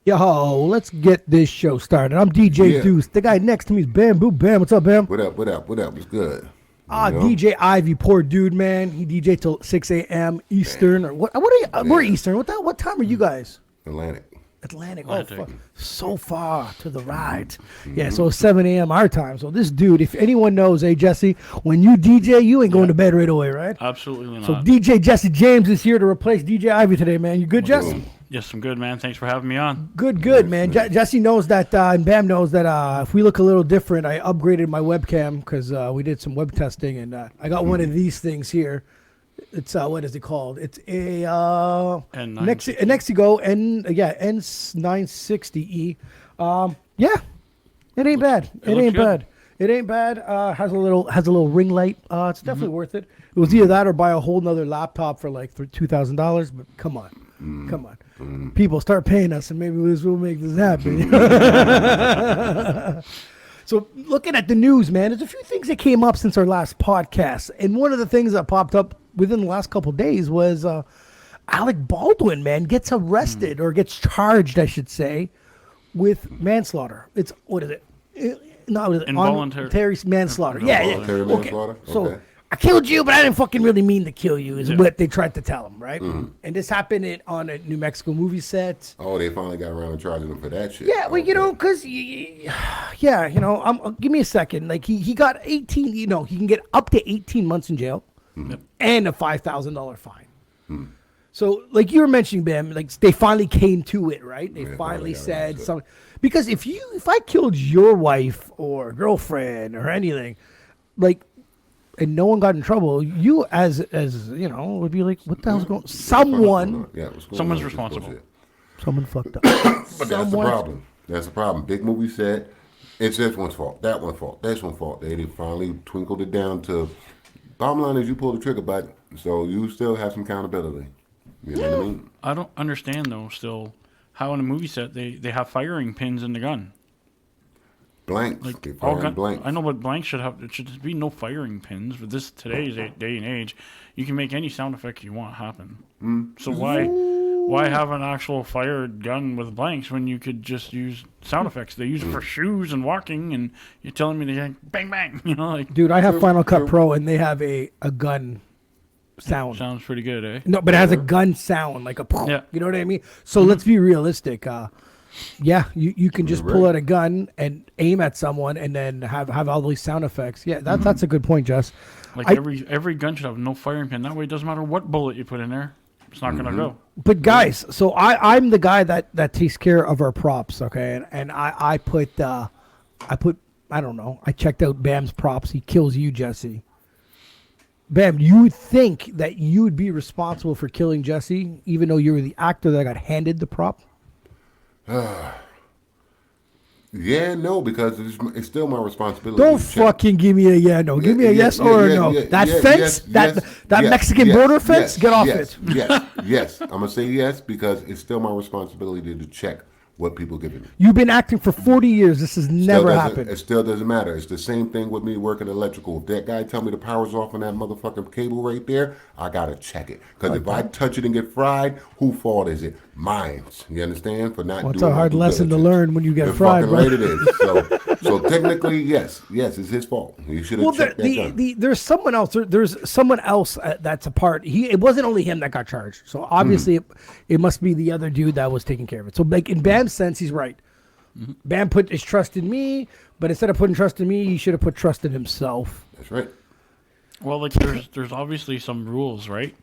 Yo, let's get this show started. I'm DJ Yeah. Deuce. The guy next to me is Bamboo Bam. What's up, Bam? What up? What up? What up? What's good? DJ Ivy, poor dude, man. He DJ till 6 a.m. Eastern or what? What are you? We're Eastern. What time are you guys? Atlantic. Atlantic. Oh, fuck. So far to the right. Yeah, so it's 7 a.m. our time. So this dude, if anyone knows, hey Jesse, when you DJ, you ain't going to bed right away, right? Absolutely not. So DJ Jesse James is here to replace DJ Ivy today, man. You good, Jess? Yes, I'm good, man. Thanks for having me on. Good, man. Jesse knows that, and Bam knows that if we look a little different, I upgraded my webcam because we did some web testing, and I got one of these things here. It's what is it called? It's a Nexigo N960E. Yeah, it ain't bad. It ain't bad. Has a little ring light. It's definitely worth it. It was either that or buy a whole nother laptop for like $2,000. But come on. People start paying us, and maybe we'll make this happen. So looking at the news, man, there's a few things that came up since our last podcast. And one of the things that popped up within the last couple of days was Alec Baldwin, man, gets arrested or gets charged, I should say, with manslaughter. It's, what is it? Involuntary manslaughter. Involuntary manslaughter? Okay. So I killed you, but I didn't fucking really mean to kill you, is what they tried to tell him, right? And this happened on a New Mexico movie set. Oh, they finally got around to charging him for that shit. Yeah, well, because, give me a second. Like, he got 18, he can get up to 18 months in jail and a $5,000 fine. So, like you were mentioning, Bam, like, they finally came to it, right? They finally said something. Because if I killed your wife or girlfriend or anything, like, and no one got in trouble, you as would be like, what the hell's going on? Someone's responsible. Someone fucked up. But that's the problem. That's the problem. Big movie said, it's this one's fault, that one's fault, this one's fault. They finally twinkled it down to, bottom line is you pull the trigger button, so you still have some accountability. You know what I mean? I don't understand, though, still, how in a movie set they have firing pins in the gun. Blanks. Like Blanks. I know, but blanks should be no firing pins. With today's day and age, you can make any sound effect you want happen. So why have an actual fired gun with blanks when you could just use sound effects? They use it for shoes and walking, and you're telling me they bang bang. Dude, I have Final Cut Pro, and they have a gun sound. Sounds pretty good, eh? No, but it has a gun sound, like a. Yeah. You know what I mean? So let's be realistic. You can just pull out a gun and aim at someone and then have all these sound effects. Yeah, that's a good point, Jess. Like every gun should have no firing pin. That way it doesn't matter what bullet you put in there. It's not going to go. But guys, so I'm the guy that takes care of our props, okay? And I don't know. I checked out Bam's props. He kills you, Jesse. Bam, you would think that you would be responsible for killing Jesse, even though you were the actor that got handed the prop? Yeah, no, because it's still my responsibility. Don't fucking give me a yeah, no. Give me a yes or a no. That fence, that Mexican border fence, get off it. Yes. I'm going to say yes because it's still my responsibility to check what people give me. You've been acting for 40 years. This has never happened. It still doesn't matter. It's the same thing with me working electrical. If that guy tell me the power's off on that motherfucking cable right there, I got to check it. Because if I touch it and get fried, whose fault is it? Mine. You understand? For not doing it's a hard lesson to learn when you get fried, fucking right it is. So technically, yes, it's his fault. You should have checked that gun. There's someone else. There's someone else that's a part. It wasn't only him that got charged. So obviously, it must be the other dude that was taking care of it. So like in Bam's sense, he's right. Bam put his trust in me, but instead of putting trust in me, he should have put trust in himself. That's right. Well, like there's obviously some rules, right?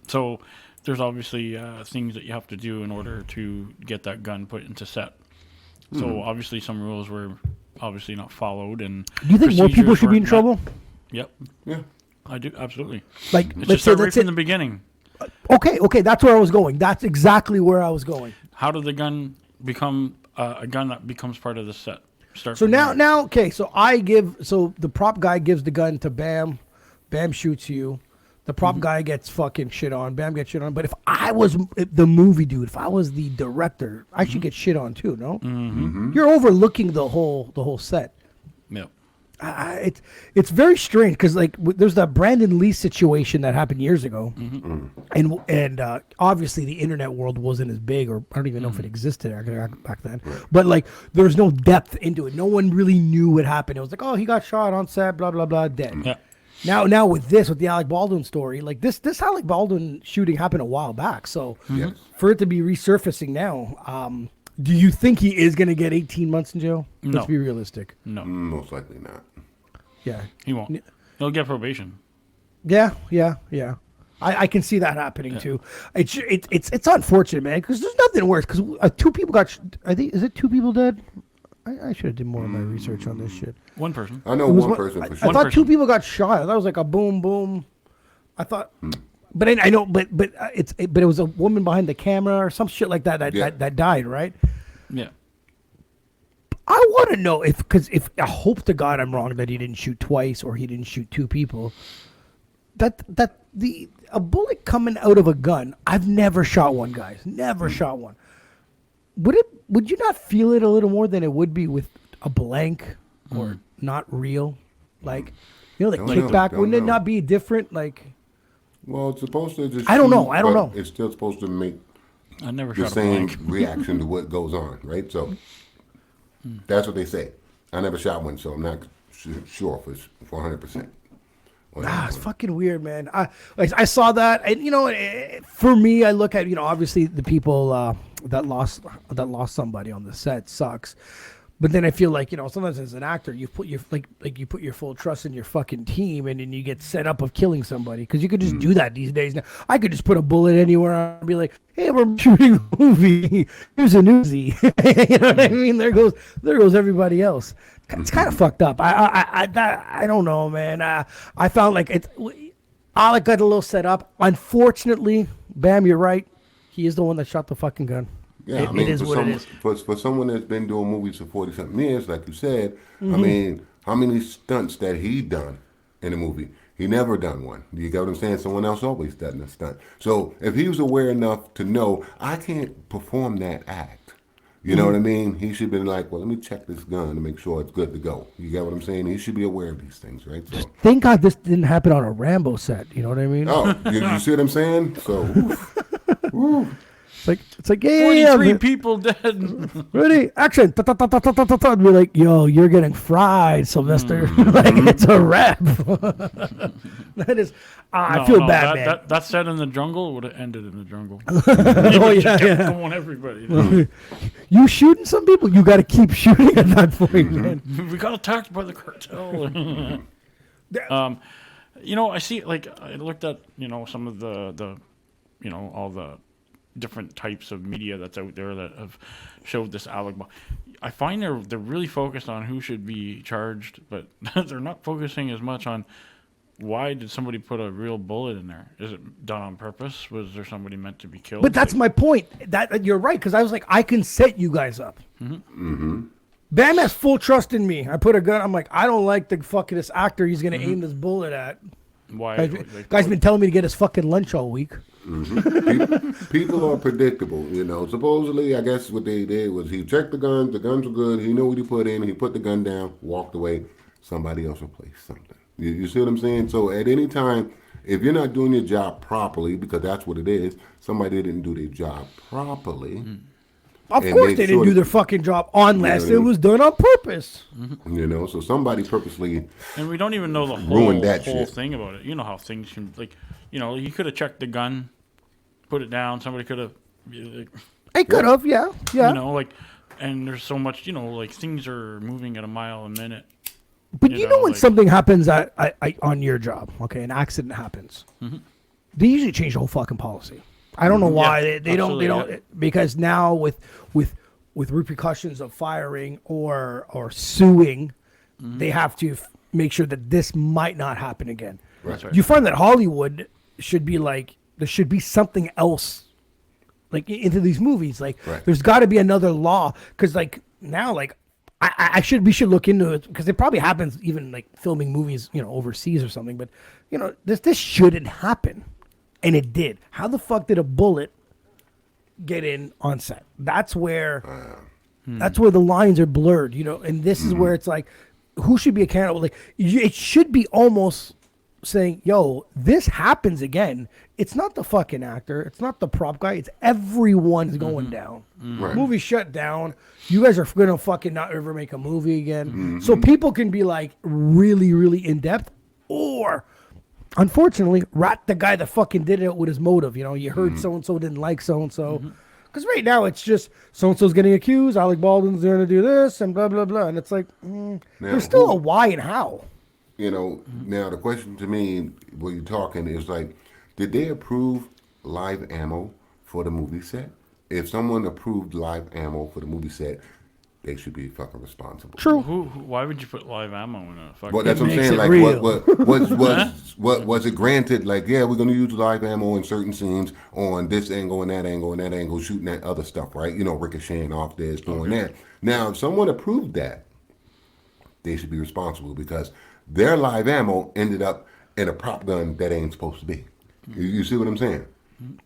So there's obviously things that you have to do in order to get that gun put into set. So obviously some rules were obviously not followed, and do you think more people should be in trouble? Yep. Yeah, I do absolutely. Like let's just start right from the beginning. Okay, that's where I was going. That's exactly where I was going. How did the gun become a gun that becomes part of the set? So now, so the prop guy gives the gun to Bam. Bam shoots you. The prop guy gets fucking shit on. Bam gets shit on. But if I was the movie dude, if I was the director, I should get shit on too, no? You're overlooking the whole set. Yep. It's very strange because like there's that Brandon Lee situation that happened years ago, and obviously the internet world wasn't as big, or I don't even know if it existed back then. But like there was no depth into it. No one really knew what happened. It was like, oh, he got shot on set, blah blah blah, dead. Yeah. Now with the Alec Baldwin story, like this Alec Baldwin shooting happened a while back. So for it to be resurfacing now, do you think he is going to get 18 months in jail? No. Let's be realistic. No, Most likely not. Yeah. he won't. He'll get probation. Yeah. I can see that happening too. It's unfortunate, man, because there's nothing worse. Because 2 people got. I think is it 2 people dead? I should have did more of my research on this shit. One person. I know It was one person for I sure. thought 2 people got shot. I thought it was like a boom boom. I thought, but I know, but it was a woman behind the camera or some shit like that that died, right? Yeah. I want to know if I hope to God I'm wrong that he didn't shoot twice or he didn't shoot 2 people. That a bullet coming out of a gun. I've never shot one, guys. Never shot one. Would you not feel it a little more than it would be with a blank or not real? Like, you know, the kickback. Wouldn't it not be different? Like, Well, it's supposed to just. I don't know. but It's still supposed to make I never the shot a same blank. reaction to what goes on, right? So that's what they say. I never shot one, so I'm not sure for 100%. it's fucking weird, man. I saw that, and you know, for me, I look at, you know, obviously the people that lost somebody on the set sucks, but then I feel like, you know, sometimes as an actor, you put your you put your full trust in your fucking team, and then you get set up of killing somebody because you could just do that these days. Now I could just put a bullet anywhere and be like, hey, we're shooting a movie. Here's a newsie. You know what I mean? There goes everybody else. It's kind of fucked up. I don't know, man. I found like Alec got a little set up. Unfortunately, Bam, you're right. He is the one that shot the fucking gun. Yeah, it is what it is. For someone that's been doing movies for 40-something years, like you said, I mean, how many stunts that he done in a movie? He never done one. You get what I'm saying? Someone else always done a stunt. So if he was aware enough to know, I can't perform that act. You know what I mean? He should have been like, well, let me check this gun to make sure it's good to go. You get what I'm saying? He should be aware of these things, right? So, Thank God this didn't happen on a Rambo set. You know what I mean? oh, you see what I'm saying? So, oof. It's like yeah, 43 people dead. ready, action. Ta, ta, ta, ta, ta, ta, ta, ta. And be like, yo, you're getting fried, Sylvester. Like it's a wrap. That is, I feel bad, man. That set in the jungle would have ended in the jungle. Oh yeah, Kept going, everybody. You shooting some people, you got to keep shooting at that point, man. We got attacked by the cartel. You know, I see. Like, I looked at, you know, some of the you know, all the different types of media that's out there that have showed this Alec. I find they're really focused on who should be charged, but they're not focusing as much on why did somebody put a real bullet in there? Is it done on purpose? Was there somebody meant to be killed? But that's my point. That you're right, because I was like, I can set you guys up. Bam has full trust in me. I put a gun. I'm like, I don't like the fucking this actor. He's gonna aim this bullet at. Why? Guy's been telling me to get his fucking lunch all week. People are predictable, you know. Supposedly, I guess what they did was he checked the guns were good, he knew what he put in, he put the gun down, walked away, somebody else replaced something. You see what I'm saying? So at any time, if you're not doing your job properly, because that's what it is, somebody didn't do their job properly. Of course they didn't do their fucking job unless it was done on purpose. You know, so somebody purposely And we don't even know the ruined that whole shit. thing about it. You know how things can, like, you know, he could have checked the gun, put it down. Somebody could have, like, It could have, yeah. you know, like, and there's so much, you know, like things are moving at a mile a minute. But you know when like, something happens on your job, okay, an accident happens, they usually change the whole fucking policy. I don't know why Yeah, they don't absolutely, because now with repercussions of firing or suing, they have to make sure that this might not happen again. That's right. You find that Hollywood should be like, there should be something else like into these movies. Like there's got to be another law, because like now, like we should look into it, because it probably happens even like filming movies, you know, overseas or something. But you know, this shouldn't happen, and it did. How the fuck did a bullet get in on set? That's where the lines are blurred, you know. And this is where it's like, who should be accountable? Like, it should be almost saying, yo, this happens again. It's not the fucking actor. It's not the prop guy. It's everyone's going down. Right. Movie shut down. You guys are going to fucking not ever make a movie again. So people can be like really, really in depth, or unfortunately, rat the guy that fucking did it with his motive. You know, you heard so-and-so didn't like so-and-so. Because right now it's just so-and-so's getting accused, Alec Baldwin's going to do this, and blah, blah, blah. And it's like, there's still a why and how. You know, now the question to me, when you're talking, is like, did they approve live ammo for the movie set? If someone approved live ammo for the movie set, they should be fucking responsible. True. Why would you put live ammo in a fucking? Well, that's what I'm makes saying. it Like, real. what was it granted? Like, yeah, we're going to use live ammo in certain scenes on this angle and that angle and that angle, shooting that other stuff, right? You know, ricocheting off this, doing that. Now, if someone approved that, they should be responsible because their live ammo ended up in a prop gun that ain't supposed to be. You see what I'm saying?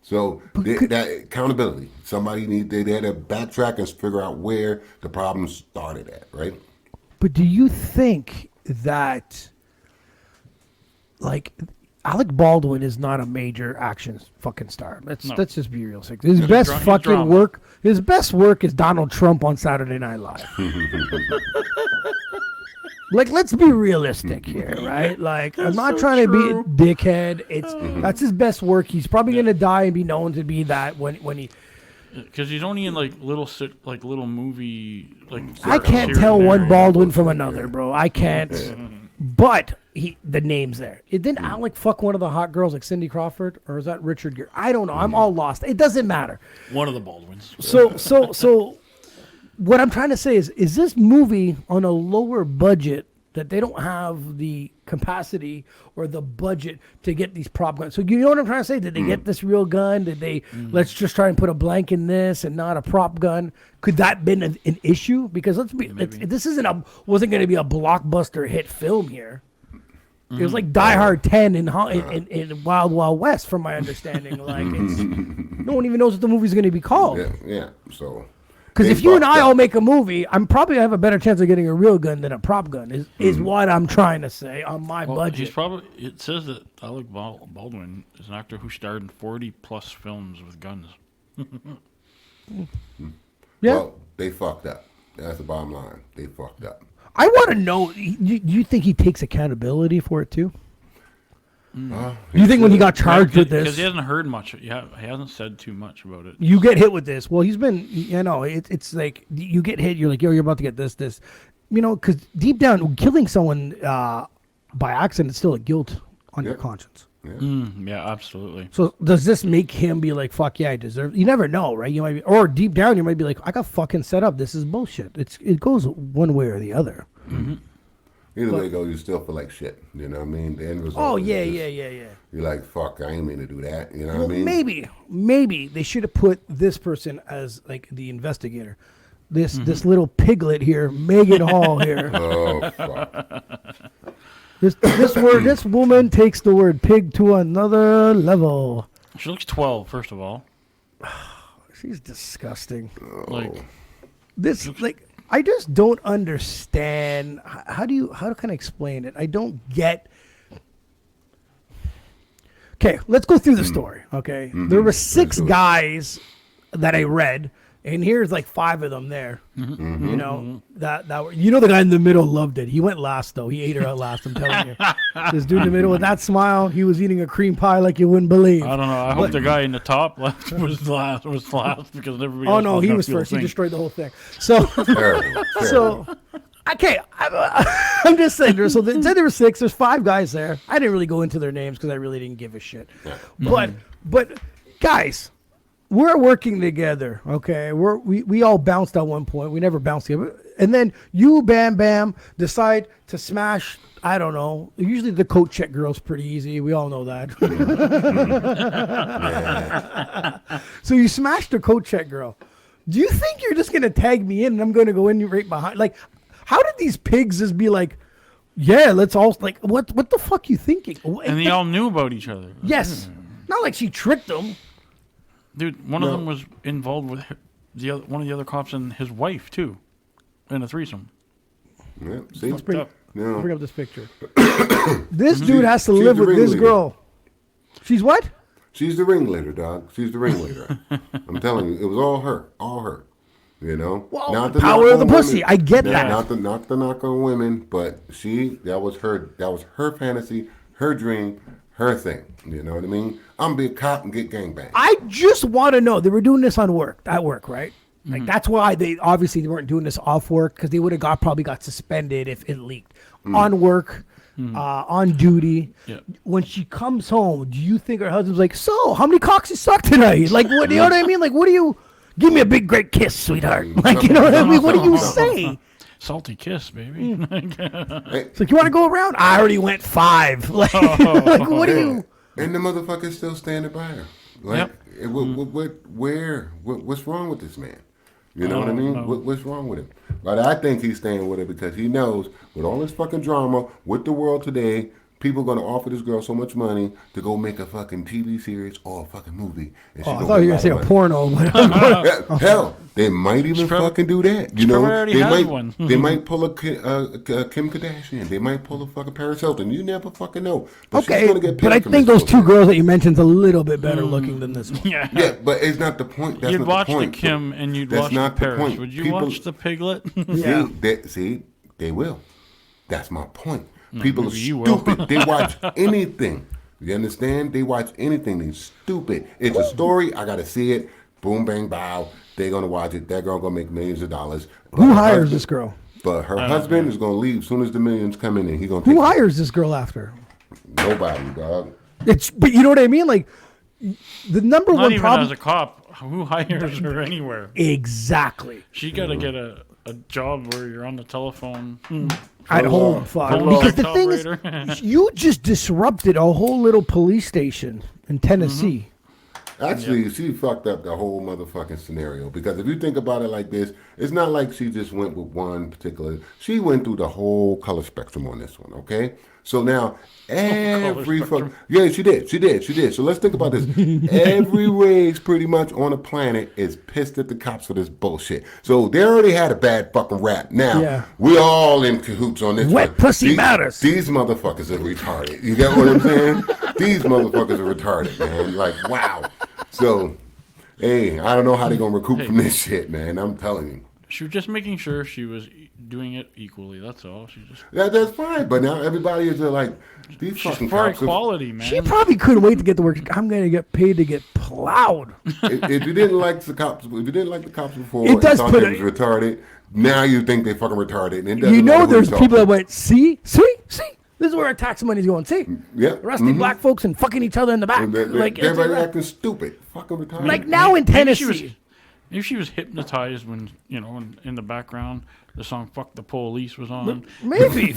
So that accountability. Somebody they had to backtrack and figure out where the problem started at, right? But do you think that, like, Alec Baldwin is not a major action fucking star? Let's just be realistic. His best fucking work, his best work is Donald Trump on Saturday Night Live. Like, let's be realistic here, right? Like, I'm not trying to be a dickhead. That's his best work. He's probably gonna die and be known to be that when he. Because he's only in like little movie like. I can't tell one Baldwin from another, bro. I can't. But the name's there. Didn't Alec fuck one of the hot girls like Cindy Crawford, or is that Richard Gere? I don't know. I'm all lost. It doesn't matter. One of the Baldwins. So. What I'm trying to say is this movie on a lower budget that they don't have the capacity or the budget to get these prop guns. So you know what I'm trying to say? Did they get this real gun? Did they let's just try and put a blank in this and not a prop gun? Could that been an issue? Because this wasn't going to be a blockbuster hit film here. It was like Die Hard 10 in Wild Wild West, from my understanding. Like no one even knows what the movie's going to be called. Yeah. So. Because if you and I all make a movie, I'm probably gonna have a better chance of getting a real gun than a prop gun. Is what I'm trying to say on my budget. It says that Alec Baldwin is an actor who starred in 40 plus films with guns. Yeah. Well, they fucked up. That's the bottom line. They fucked up. I want to know. You think he takes accountability for it too? Do you think when he got charged with this, because he hasn't heard much, he hasn't said too much about it. You get hit with this. Well, he's been, it's like you get hit. You're like, yo, you're about to get this. You know, because deep down, killing someone by accident is still a guilt on your conscience. Yeah, absolutely. So does this make him be like, fuck yeah, I deserve? You never know, right? You might be, or deep down, you might be like, I got fucking set up. This is bullshit. It goes one way or the other. Mm-hmm. Either way it goes, you still feel like shit. You know what I mean? The end result. Oh, yeah. You're like, fuck, I ain't mean to do that. You know what I mean? Maybe they should have put this person as like the investigator. This little piglet here, Megan Hall here. Oh, fuck. This woman takes the word pig to another level. She looks 12, first of all. She's disgusting. Like, I just don't understand. How can I explain it? I don't get. Okay, let's go through the story. Okay, there were 6 guys that I read, and here's like 5 of them there. You know that were, the guy in the middle loved it. He went last though. He ate her out last. I'm telling you, this dude in the middle with that smile, he was eating a cream pie like you wouldn't believe. I don't know. I hope the guy in the top left was last because everybody. Oh no, he was first. He destroyed the whole thing. So, Terrible. Okay, I'm just saying. So they said there were 6. There's 5 guys there. I didn't really go into their names because I really didn't give a shit. Yeah. But guys, we're working together. Okay, we all bounced at one point. We never bounced together. And then you, Bam Bam, decide to smash. I don't know. Usually the coat check girl's pretty easy. We all know that. So you smashed the coat check girl. Do you think you're just gonna tag me in and I'm gonna go in right behind? Like, how did these pigs just be like, yeah, let's all, like, what the fuck you thinking? And they all knew about each other. Yes. Not like she tricked them. Dude, one of them was involved with one of the other cops and his wife too, in a threesome. Yeah, see? No. Bring up this picture. This dude has to live the with this ringleader. girl. She's what? She's the ringleader, dog. She's the ringleader. I'm telling you, it was all her. You know, Well, not the to power knock of the on pussy. women. I get Yeah, that. Not to knock on women, but that was her fantasy, her dream, her thing. You know what I mean? I'm be a cop and get gangbanged. I just want to know. They were doing this at work, right? Like that's why they obviously weren't doing this off work, because they would have probably got suspended if it leaked. On work, on duty. Yeah. When she comes home, do you think her husband's like, so how many cocks you sucked tonight? Like, what? You know what I mean? Like, what do you? Give me a big great kiss, sweetheart. Like, you know what I mean? What do you say? Salty kiss, baby. It's like, you want to go around? I already went 5. Like, like what do you? And the motherfucker's still standing by her. Like, what's wrong with this man? You know what I mean? What's wrong with him? But I think he's staying with her because he knows with all this fucking drama with the world today, people are going to offer this girl so much money to go make a fucking TV series or a fucking movie. And Oh, I thought you were going to say a porno. Yeah, hell, they might even fucking do that. You know, already they has might one. they might pull a Kim Kardashian. They might pull a fucking Paris Hilton. You never fucking know. But she's Okay, gonna get but I paid from think this those two bullshit. girls that you mentioned a little bit better looking than this one. Yeah. Yeah, but it's not the point. That's You'd not watch the the point. Kim and you'd That's watch not the the Paris. point. Would you People- watch the Piglet? Yeah. See, they will. That's my point. People are maybe you will. stupid. They watch anything. You understand? They watch anything. They're stupid. It's a story. I gotta see it. Boom, bang, bow. They're gonna watch it. That girl gonna make millions of dollars. But Who her hires husband- this girl? But her husband is gonna leave as soon as the millions come in, and he gonna take Who hires this girl after? nobody, dog. But you know what I mean? Like, the number Not one even problem. as a cop. Who hires her anywhere? Exactly. She got to get a job where you're on the telephone. At home, fuck. Hello, Because the thing operator. is, you just disrupted a whole little police station in Tennessee. Actually, she fucked up the whole motherfucking scenario because if you think about it like this, it's not like she just went with one particular. She went through the whole color spectrum on this one, okay? So now every fuck, yeah, she did. So let's think about this. Every race pretty much on the planet is pissed at the cops for this bullshit. So they already had a bad fucking rap. Now Yeah. we all in cahoots on this. Wet one. pussy matters. These motherfuckers are retarded. You get what I'm saying? These motherfuckers are retarded, man. Like, wow. So, hey, I don't know how they're going to recoup from this shit, man. I'm telling you. She was just making sure she was doing it equally. That's all. She just That's fine. But now everybody is like, these she's fucking for cops. equality, man. She probably couldn't wait to get to work. I'm going to get paid to get plowed. If you didn't like the cops, before, It does and thought put they was retarded, now you think they fucking retarded. And it doesn't You know, matter who there's you're people that talking went, see? This is where our tax money's going. See? to. Yeah. Arresting black folks and fucking each other in the back. Like, it's everybody like, acting stupid. Fucking retarded. like now in Maybe she was- Tennessee. Maybe she was hypnotized when, in the background, the song "Fuck the Police" was on. Maybe.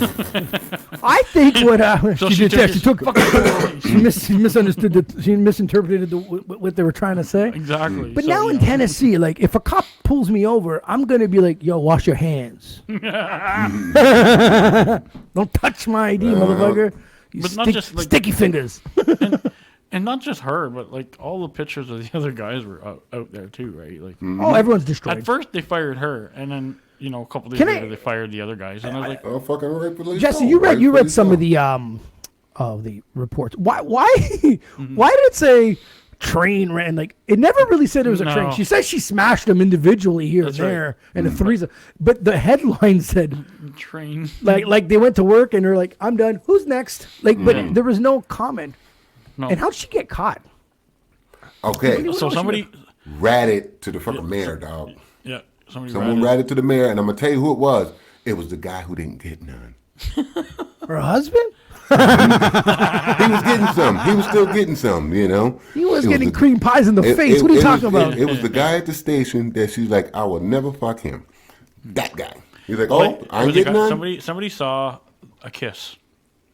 I think what So she she did, took yeah, his she took, fucking police. she misunderstood, she misinterpreted what they were trying to say. Exactly. But So, now in Tennessee, like if a cop pulls me over, I'm gonna be like, "Yo, wash your hands. Don't touch my ID, motherfucker. You But not just, like- sticky fingers." and not just her, but like all the pictures of the other guys were out there too, right? Like Oh, everyone's destroyed. at first they fired her, and then a couple days Can I- later they fired the other guys, and I was like, Oh, fucking rightfully Jesse, so. you read Rightfully some so. of the reports. Why why did it say train ran? Like it never really said it was a train. No. She said she smashed them individually here That's and right. there, and a threesome. But the headline said train. like they went to work and they're like, "I'm done. Who's next?" Like, but there was no comment. No. And how'd she get caught? Okay, So somebody, ratted to the fucking mayor, dog. yeah, somebody Someone ratted to the mayor, and I'm gonna tell you who it was. It was the guy who didn't get none. Her husband? He was getting some. He was still getting some. You know. He was It getting the- cream pies in the face. What are you talking was, about? It was the guy at the station that she's like, I will never fuck him. That guy. He's like, Wait, oh, I ain't was a getting guy- none. Somebody saw a kiss.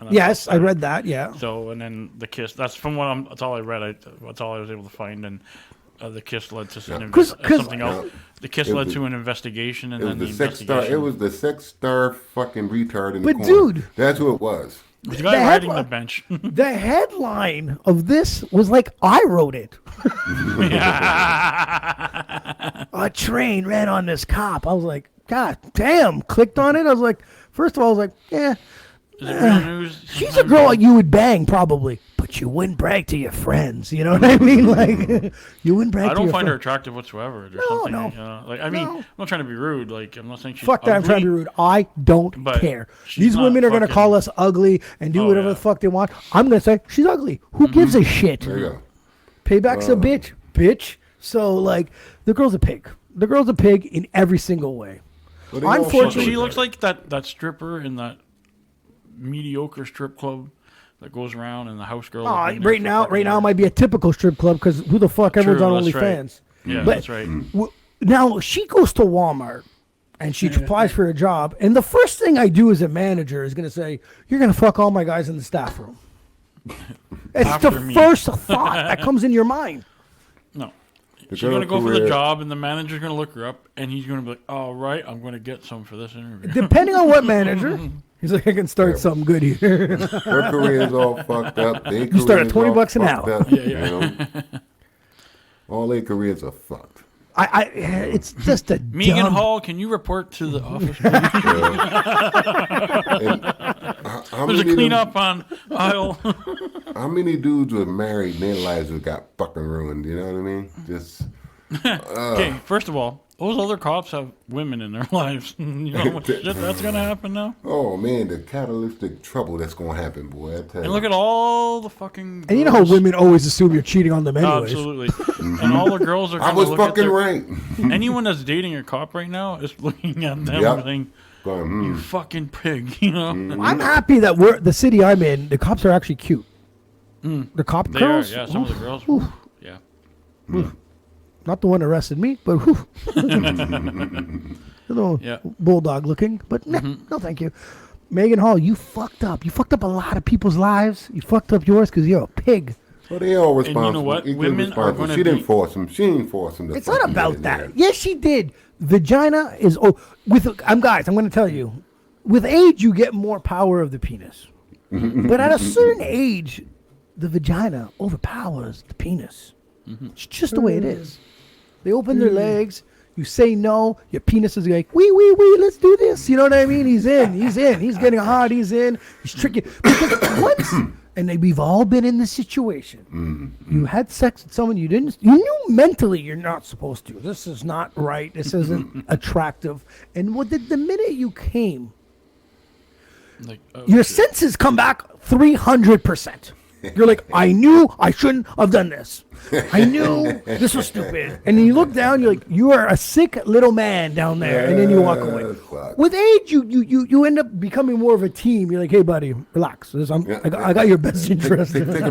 And Yes, I read that. Yeah. So and then the kiss. That's from what that's all I read. That's all I was able to find. And the kiss led to something else. No. The kiss It led was- to an investigation, and It then was the the sex star. investigation. It was the sex star fucking retard in But the corner. dude. That's who it was. the guy the riding the headline- bench. The headline of this was like I wrote it. A train ran on this cop. I was like, God damn. Clicked on it. I was like, First of all, I was like, yeah. Is it real news? She's a Sometimes girl you would bang probably, but you wouldn't brag to your friends. You know what I mean? Like you wouldn't brag. I to don't your find her friends. attractive whatsoever. There's No, something, no. like I mean, No. I'm not trying to be rude. Like I'm not saying she's Fuck that! I'm trying to be rude. I don't But care. she's These not women are gonna fucking- call us ugly and do Oh, whatever yeah. the fuck they want. I'm gonna say she's ugly. Who gives a shit? There you go. Payback's a bitch. So like, the girl's a pig. The girl's a pig in every single way. But they all Unfortunately- She looks like that stripper in that mediocre strip club that goes around and the house girl. Oh, have been there right for now, fucking years. might be a typical strip club because who the fuck everyone's on that's right. OnlyFans? Yeah, But- that's right. Now she goes to Walmart and she applies for a job, and the first thing I do as a manager is going to say, "You're going to fuck all my guys in the staff room." It's After the me. first thought that comes in your mind. No. The She's going to girl go for the career- job, and the manager's going to look her up, and he's going to be like, all right, I'm going to get some for this interview. Depending on what manager, he's like, "I can start something good here." Her career is all fucked up. Their You start at career is 20 all bucks an fucked hour. up, Yeah. you know? All their careers are fucked. It's just a Megan dumb. Hall, can you report to the office, please? And how There's a many of them- cleanup on aisle. How many dudes were married and their lives have got fucking ruined? You know what I mean? Just Okay, first of all, those other cops have women in their lives. You know how much shit that's going to happen now? oh man, the catalytic trouble that's gonna happen, boy. I tell And you. look at all the fucking. And you know how girls- women always assume you're cheating on them anyways. Absolutely. And all the girls are. I gonna was look at fucking their- right. Anyone that's dating a cop right now is looking at them Yep. saying, Going, "You fucking pig," you know. I'm happy that the city I'm in, the cops are actually cute. The cop They girls, are, yeah. Some of the girls, yeah. not the one that arrested me, but whew. A little Yeah. bulldog looking, but no, thank you. Megan Hall, you fucked up. You fucked up a lot of people's lives. You fucked up yours because you're a pig. well, they all you know responsible. what? Equally Women are responsible. gonna She didn't be- force him. She didn't force him. To It's not fucking get about in that. there. Yes, she did. Vagina is I'm guys. I'm going to tell you, with age, you get more power of the penis, but at a certain age, the vagina overpowers the penis. It's just the way it is. They open their legs. You say no. Your penis is like, wee, let's do this. You know what I mean? He's in. He's getting hard. He's in. He's tricky. Because once, and we've all been in this situation. You had sex with someone you knew mentally you're not supposed to. This is not right. This isn't attractive. And the minute you came, Like, oh, your senses come back 300%. You're like, I knew I shouldn't have done this. I knew this was stupid. And then you look down, you're like, you are a sick little man down there. And then you walk away. Fuck. With age, you end up becoming more of a team. You're like, hey, buddy, relax. I got your best interest. Take a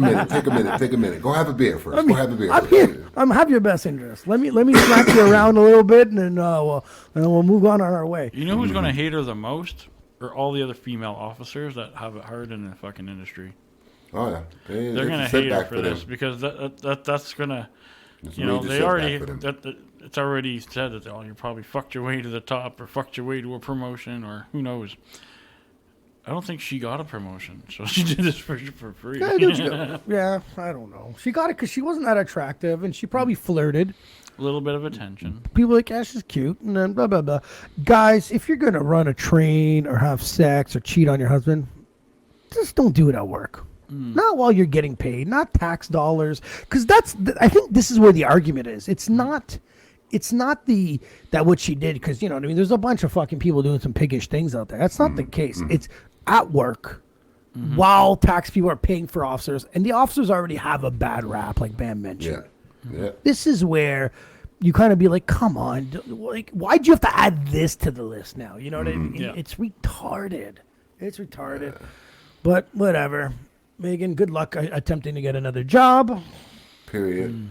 minute. Go have a beer first. Go have a beer. I'm first. here. I'm have your best interest. Let me slap you around a little bit, and then we'll move on our way. you know who's gonna hate her the most? Or all the other female officers that have it hard in the fucking industry. Oh yeah, They're gonna hate her for this because that's gonna, It's you know, major they setback already for them. it's already said that you probably fucked your way to the top or fucked your way to a promotion or who knows. I don't think she got a promotion, so she did this for free. Yeah, I don't know. She got it because she wasn't that attractive, and she probably flirted. A little bit of attention. People are like, yeah, she's cute, and then blah, blah, blah. Guys, if you're going to run a train or have sex or cheat on your husband, just don't do it at work. Not while you're getting paid, not tax dollars. Because I think this is where the argument is. It's not that what she did, because, you know what I mean? There's a bunch of fucking people doing some piggish things out there. That's not the case. It's at work while tax people are paying for officers, and the officers already have a bad rap, like Bam mentioned. Yeah. This is where you kind of be like, come on, like, why'd you have to add this to the list now? You know what I mean? Yeah. It's retarded. It's retarded. But whatever. Megan, good luck attempting to get another job. Period.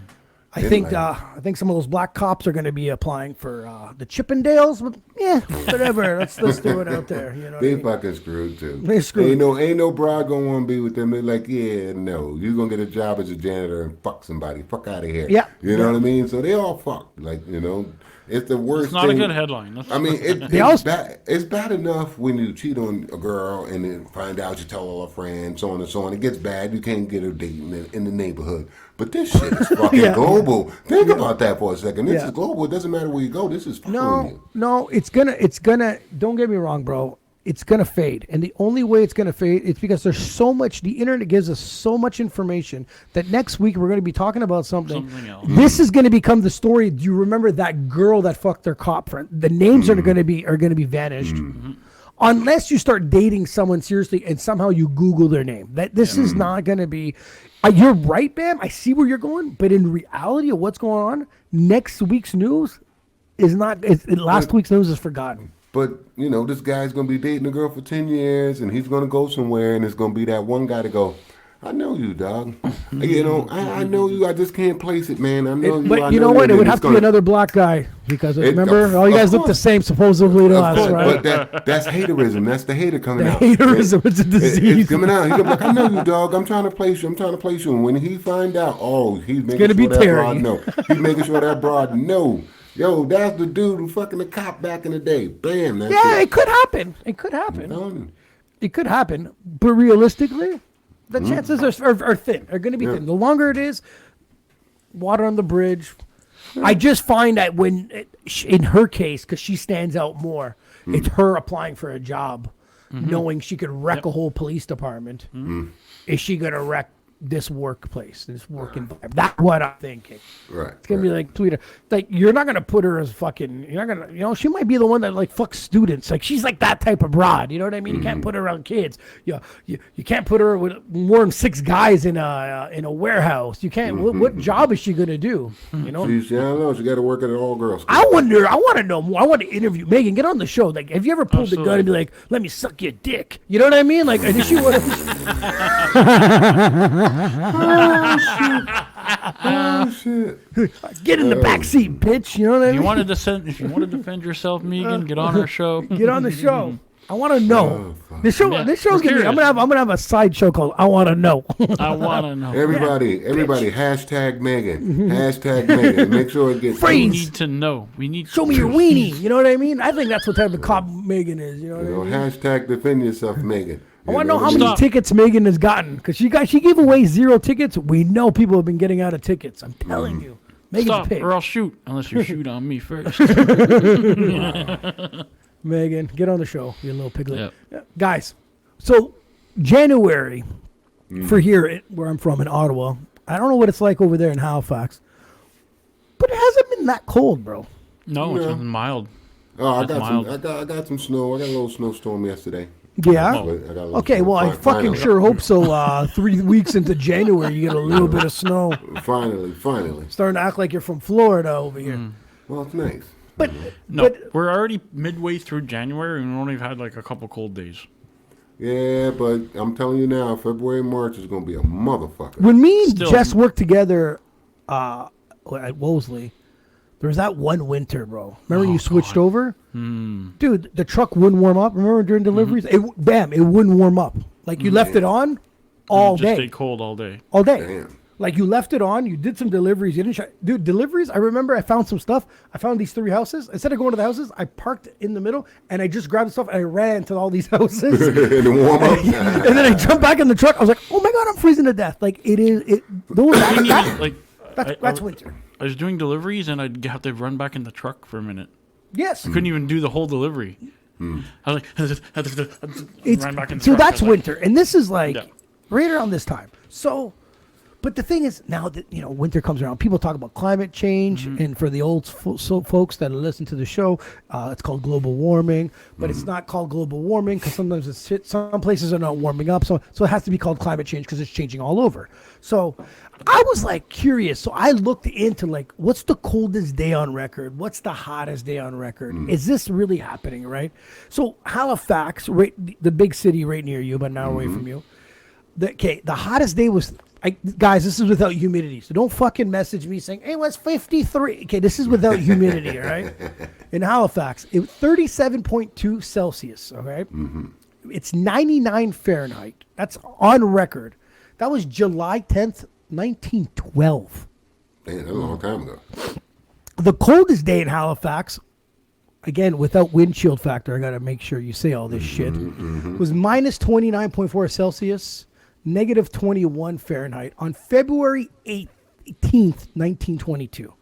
I think some of those black cops are going to be applying for the Chippendales. But yeah, whatever. let's do it out there. You know what I They mean? fucking screwed too. They screwed. Ain't no broad gonna want to be with them. They're like, yeah, no, you gonna get a job as a janitor and fuck somebody. Fuck out of here. Yeah. You know what I mean? So they all fucked. Like, you know, it's the worst. It's not thing. a good headline. I mean, it's bad enough when you cheat on a girl and then find out you tell all her friends, so on and so on. It gets bad. You can't get a date in the neighborhood. But this shit is fucking Yeah. global. Think about that for a second. This Yeah. is global. It doesn't matter where you go. This is following you. No, it's gonna. Don't get me wrong, bro. it's going to fade. And the only way it's going to fade is because there's so much, the internet gives us so much information that next week we're going to be talking about something else. This is going to become the story. Do you remember that girl that fucked their cop friend? The names are going to be vanished. Unless you start dating someone seriously and somehow you Google their name. This is not going to be... you're right, Bam. I see where you're going. But in reality of what's going on, next week's news is not... last week's news is forgotten. But, you know, this guy's going to be dating a girl for 10 years, and he's going to go somewhere, and it's going to be that one guy to go, I know you, dog. You know, I know you. I just can't place it, man. I know you. But you know what? It would have to be another black guy. Because remember, all you guys look the same, supposedly, to us, right? But that's haterism. That's the hater coming out. Haterism is a disease. It's coming out. He's like, I know you, dog. I'm trying to place you. And when he find out, he's making sure that broad know. He's making sure that broad know. Yo, that's the dude who fucking the cop back in the day. Bam. That's it could happen. It could happen. It could happen. But realistically, the chances are thin. Are going to be thin. The longer it is, water on the bridge. I just find that in her case, because she stands out more, it's her applying for a job, knowing she could wreck a whole police department. Is she going to wreck this workplace, this work environment? That's what I'm thinking. Right. It's going to be like Twitter. Like, you're not going to put her as fucking, you're not going to, she might be the one that like fucks students. Like, she's like that type of broad. You know what I mean? You can't put her around kids. You can't put her with more than 6 guys in a warehouse. You can't, what job is she going to do? You know? I don't know. She got to work at an all-girls school. I want to know more. I want to interview Megan. Get on the show. Like, have you ever pulled the gun and be like, let me suck your dick? You know what I mean? Like, did she want to... Oh shit! Get in the back seat, bitch. You know what I mean? If you want to defend yourself, Megan, get on our show. Get on the show. I want to know. This show's gonna be. I'm gonna have a side show called "I Want to Know." I want to know. Everybody, hashtag Megan. Hashtag Megan. Make sure it gets. We need to know. Show me your weenie. You know what I mean? I think that's what type of cop Megan is. You know what I mean? Hashtag defend yourself, Megan. I want to know how many tickets Megan has gotten, because she gave away 0 tickets. We know people have been getting out of tickets. I'm telling you. Megan's Stop, pig. or I'll shoot, unless you shoot on me first. Megan, get on the show, you little piglet. Yep. Guys, so January for here, where I'm from in Ottawa, I don't know what it's like over there in Halifax, but it hasn't been that cold, bro. No, it's been mild. Oh, I got some snow. I got a little snowstorm yesterday. Yeah. Okay. Well, I fucking sure hope so. 3 weeks into January, you get a little bit of snow. Finally. Starting to act like you're from Florida over here. Well, it's nice. But we're already midway through January, and we've only had like a couple cold days. Yeah, but I'm telling you now, February and March is going to be a motherfucker. When me and Jess worked together at Wolseley, there was that one winter, bro. Remember you switched over? Dude, the truck wouldn't warm up. Remember during deliveries? It wouldn't warm up. Like, you left it on all day. Just stay cold all day. All day. Damn. Like, you left it on. You did some deliveries. You didn't dude, deliveries, I remember I found some stuff. I found these 3 houses. Instead of going to the houses, I parked in the middle, and I just grabbed the stuff, and I ran to all these houses. And warm up. And then I jumped back in the truck. I was like, oh, my God, I'm freezing to death. Like, that's winter. I was doing deliveries, and I'd have to run back in the truck for a minute. Yes. I couldn't even do the whole delivery. I was like, run back in the so truck. that's winter, and this is like right around this time. So, but the thing is, now that winter comes around, people talk about climate change, and for the old folks that listen to the show, it's called global warming, but it's not called global warming because sometimes some places are not warming up, so it has to be called climate change because it's changing all over. So I was like curious, so I looked into like, what's the coldest day on record? What's the hottest day on record? Is this really happening, right? So Halifax, the big city right near you, but an hour away from you. The hottest day was, guys, this is without humidity. So don't fucking message me saying, hey, it was 53. Okay, this is without humidity, all right? In Halifax, it was 37.2 Celsius, okay? It's 99 Fahrenheit. That's on record. That was July 10th, 1912. Damn, that's a long time ago. The coldest day in Halifax, again, without windshield factor, I got to make sure you say all this shit, was minus 29.4 Celsius, negative 21 Fahrenheit on February 18th, 1922.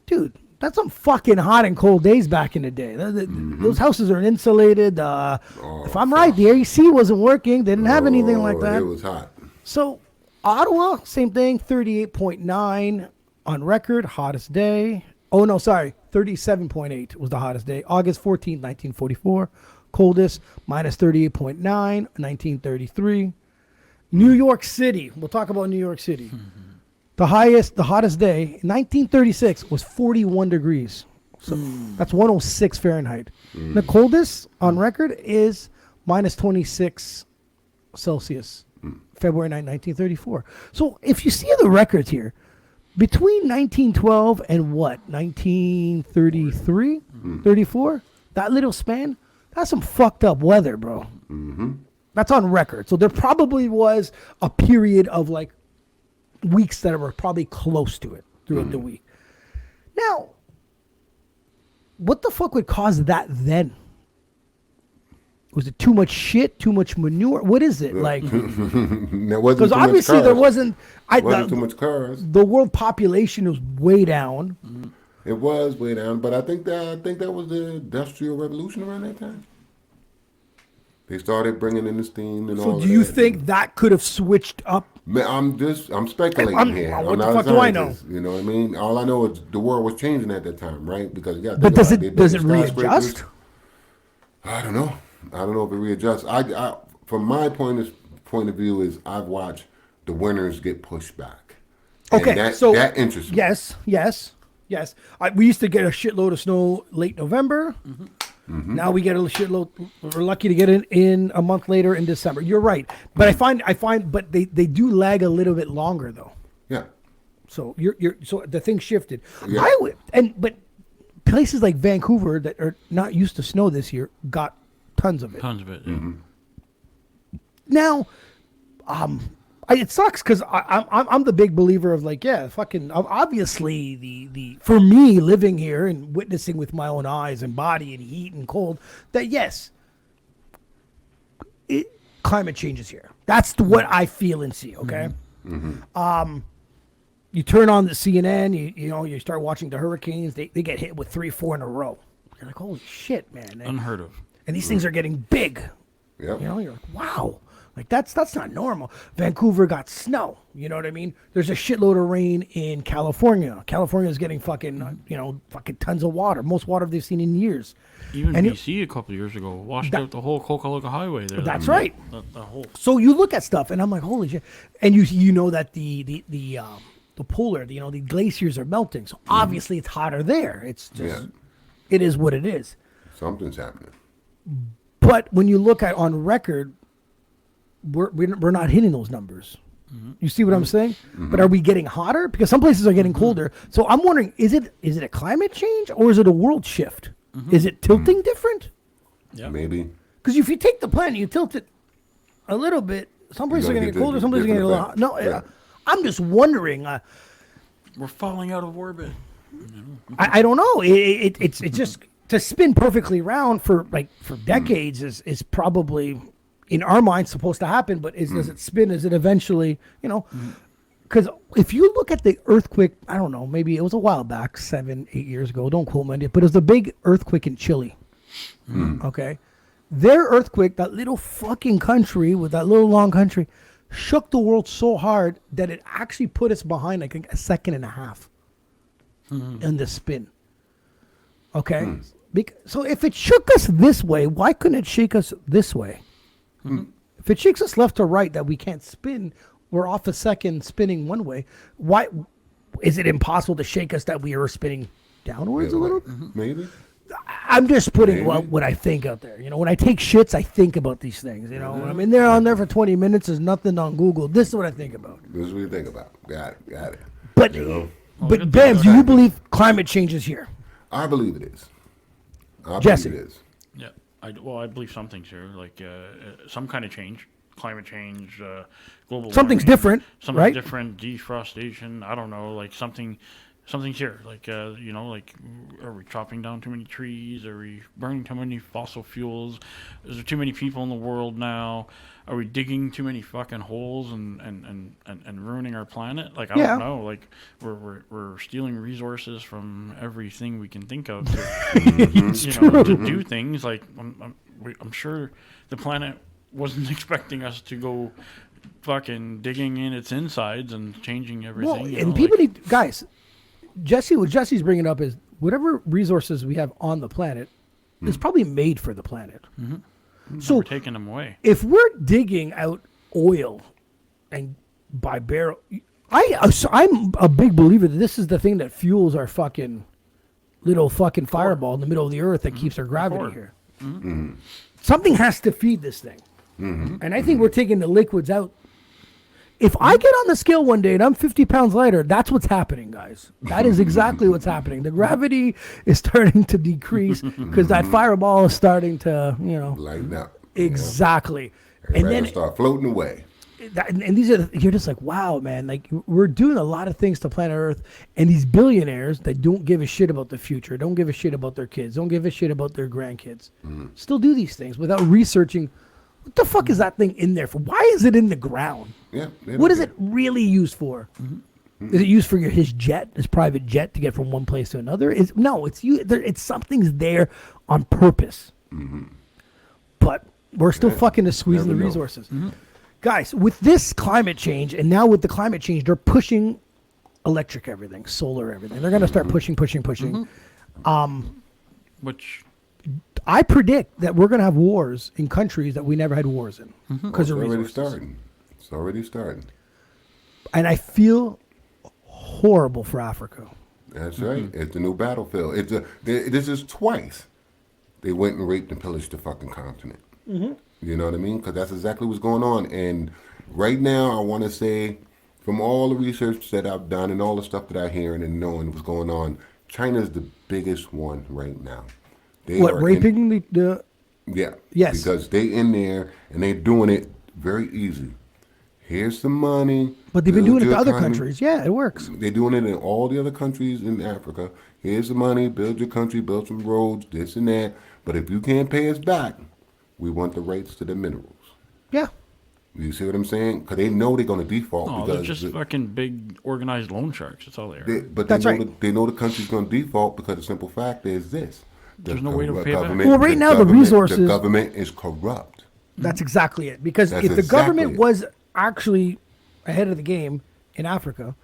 Dude, That's some fucking hot and cold days back in the day. Those houses are insulated. If I'm right, the AC wasn't working. They didn't have anything like that. It was hot. So Ottawa, same thing, 38.9 on record, hottest day. Oh, no, sorry, 37.8 was the hottest day. August 14th, 1944. Coldest, minus 38.9, 1933. New York City, we'll talk about New York City. The hottest day, 1936, was 41 degrees. So that's 106 Fahrenheit. The coldest on record is minus 26 Celsius, February 9, 1934. So if you see the records here, between 1912 and what, 1933, 34, that little span, that's some fucked up weather, bro. That's on record. So there probably was a period of like weeks that were probably close to it throughout the week. Now, what the fuck would cause that then? Was it too much shit, too much manure? What is it like? Because obviously there wasn't too much cars. The world population was way down. It was way down, but I think that was the Industrial Revolution around that time. They started bringing in the steam and all that. So do you think that could have switched up? I'm speculating here. What the fuck do I know? You know what I mean? All I know is the world was changing at that time, right? Because you got. But does it readjust? I don't know. I don't know if it readjusts. I from my point of view is I've watched the winters get pushed back. Okay, that interests me. Yes. We used to get a shitload of snow late November. Now we get a shitload. We're lucky to get it in a month later in December. You're right, but I find, but they do lag a little bit longer though. Yeah. So so the thing shifted. Yeah. But places like Vancouver that are not used to snow this year got tons of it. Yeah. Now, it sucks because I'm the big believer of like, yeah, fucking obviously the for me living here and witnessing with my own eyes and body and heat and cold that yes, climate change is here. That's what I feel and see. Okay, you turn on the CNN, you start watching the hurricanes. They get hit with 3-4 in a row. You're like, holy shit, man! Unheard of. And these things are getting big. Yep. You're like, wow. Like that's not normal. Vancouver got snow. You know what I mean? There's a shitload of rain in California. California is getting fucking tons of water. Most water they've seen in years. Even BC a couple of years ago washed out the whole Coqueluca Highway there. That's right. The whole. So you look at stuff, and I'm like, holy shit! And you know that the polar, the glaciers are melting. So obviously it's hotter there. It's just it is what it is. Something's happening. But when you look at on record, we're not hitting those numbers. You see what I'm saying? But are we getting hotter? Because some places are getting colder. So I'm wondering, is it a climate change or is it a world shift? Is it tilting different? Yeah, maybe. Because if you take the planet, you tilt it a little bit. Some places are going to get colder. Some places are going to get a little hot. No, I'm just wondering. We're falling out of orbit. I don't know. It's just to spin perfectly round for decades is probably in our minds supposed to happen, but does it spin? Is it eventually, because if you look at the earthquake, I don't know, maybe it was a while back, 7-8 years ago, don't quote me on it, but it was a big earthquake in Chile. Okay. Their earthquake, that little fucking country with that little long country, shook the world so hard that it actually put us behind like a second and a half in the spin. Okay. So if it shook us this way, why couldn't it shake us this way? If it shakes us left to right that we can't spin, we're off a second spinning one way. Why is it impossible to shake us that we are spinning downwards a little? Maybe. I'm just putting what I think out there. When I take shits, I think about these things. When I'm in there on there for 20 minutes, there's nothing on Google. This is what I think about. This is what you think about. Got it. But Bam, do you believe climate change is here? I believe it is. Jesse. Believe it is. Yeah, I believe something's here, like some kind of change, climate change, global. Something's warming, different, something right? different, deforestation. I don't know, like something something's here. Like, like, are we chopping down too many trees? Are we burning too many fossil fuels? Is there too many people in the world now? Are we digging too many fucking holes and ruining our planet? Like, I don't know. Like, we're stealing resources from everything we can think of to do things. Like, I'm sure the planet wasn't expecting us to go fucking digging in its insides and changing everything. Well, and people need, guys, what Jesse's bringing up is whatever resources we have on the planet is probably made for the planet. So we're taking them away. If we're digging out oil and by barrel, I'm a big believer that this is the thing that fuels our fucking little fucking fireball in the middle of the earth that keeps our gravity here. Something has to feed this thing. And I think we're taking the liquids out. If I get on the scale one day and I'm 50 pounds lighter, that's what's happening, guys. That is exactly what's happening. The gravity is starting to decrease because that fireball is starting to, lighten up. Exactly. And then start floating away. And these are, you're just like, wow, man. Like, we're doing a lot of things to planet Earth, and these billionaires that don't give a shit about the future, don't give a shit about their kids, don't give a shit about their grandkids, still do these things without researching. What the fuck is that thing in there for? Why is it in the ground? Yeah. What is it really used for? Is it used for his jet, his private jet, to get from one place to another? It's something's there on purpose. But we're still fucking just squeezing the resources. Guys, with this climate change, and now with the climate change, they're pushing electric everything, solar everything. They're going to start pushing. Which I predict that we're going to have wars in countries that we never had wars in because of resources. It's already starting. And I feel horrible for Africa. That's right. It's the new battlefield. This is twice they went and raped and pillaged the fucking continent. You know what I mean? Because that's exactly what's going on. And right now, I want to say, from all the research that I've done and all the stuff that I hear and knowing what's going on, China's the biggest one right now. Raping the... Yeah. Yes. Because they in there and they're doing it very easy. Here's some money. But they've been doing it to other countries. Yeah, it works. They're doing it in all the other countries in Africa. Here's the money. Build your country. Build some roads. This and that. But if you can't pay us back, we want the rights to the minerals. Yeah. You see what I'm saying? Because they know they're going to default. Oh, they're just fucking big organized loan sharks. That's all they are. They know the country's going to default because the simple fact is this. There's no way to pay back. Well, right now the resources... The government is corrupt. That's exactly it. Because if the government was actually ahead of the game in Africa,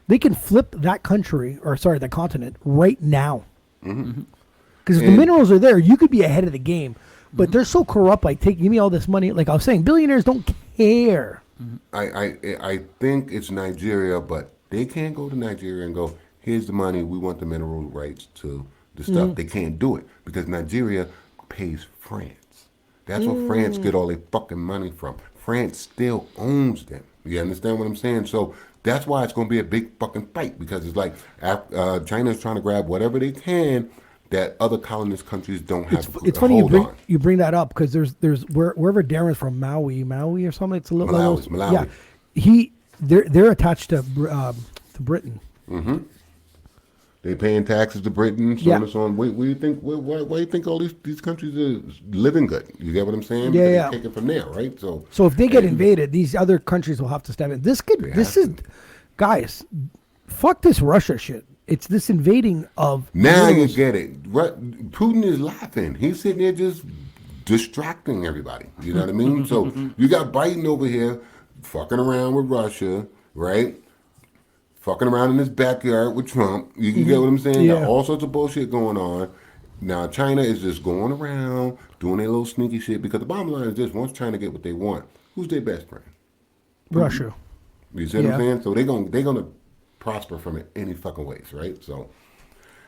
they can flip that that continent right now. Because if the minerals are there, you could be ahead of the game. But they're so corrupt, like, give me all this money. Like I was saying, billionaires don't care. I think it's Nigeria, but they can't go to Nigeria and go, here's the money, we want the mineral rights to the stuff. They can't do it because Nigeria pays France. That's where France get all their fucking money from. France still owns them. You understand what I'm saying? So that's why it's going to be a big fucking fight because it's like China's trying to grab whatever they can that other colonist countries don't have. It's funny you bring that up because there's wherever Darren's from, Maui or something. It's a little Malawi. Yeah, they're attached to Britain. They paying taxes to Britain, so on and so on. What do you think? Why do you think all these countries are living good? You get what I'm saying? Yeah, Because they take it from there, right? So if they get invaded, these other countries will have to step in. Guys, fuck this Russia shit. It's this invading of... Now you get it. Putin is laughing. He's sitting there just distracting everybody. You know what I mean? So you got Biden over here fucking around with Russia, right? Fucking around in his backyard with Trump. You get what I'm saying? Yeah. Got all sorts of bullshit going on. Now China is just going around doing their little sneaky shit because the bottom line is this. Once China get what they want, who's their best friend? Russia. You see what I'm saying? So they're gonna prosper from it any fucking ways, right? So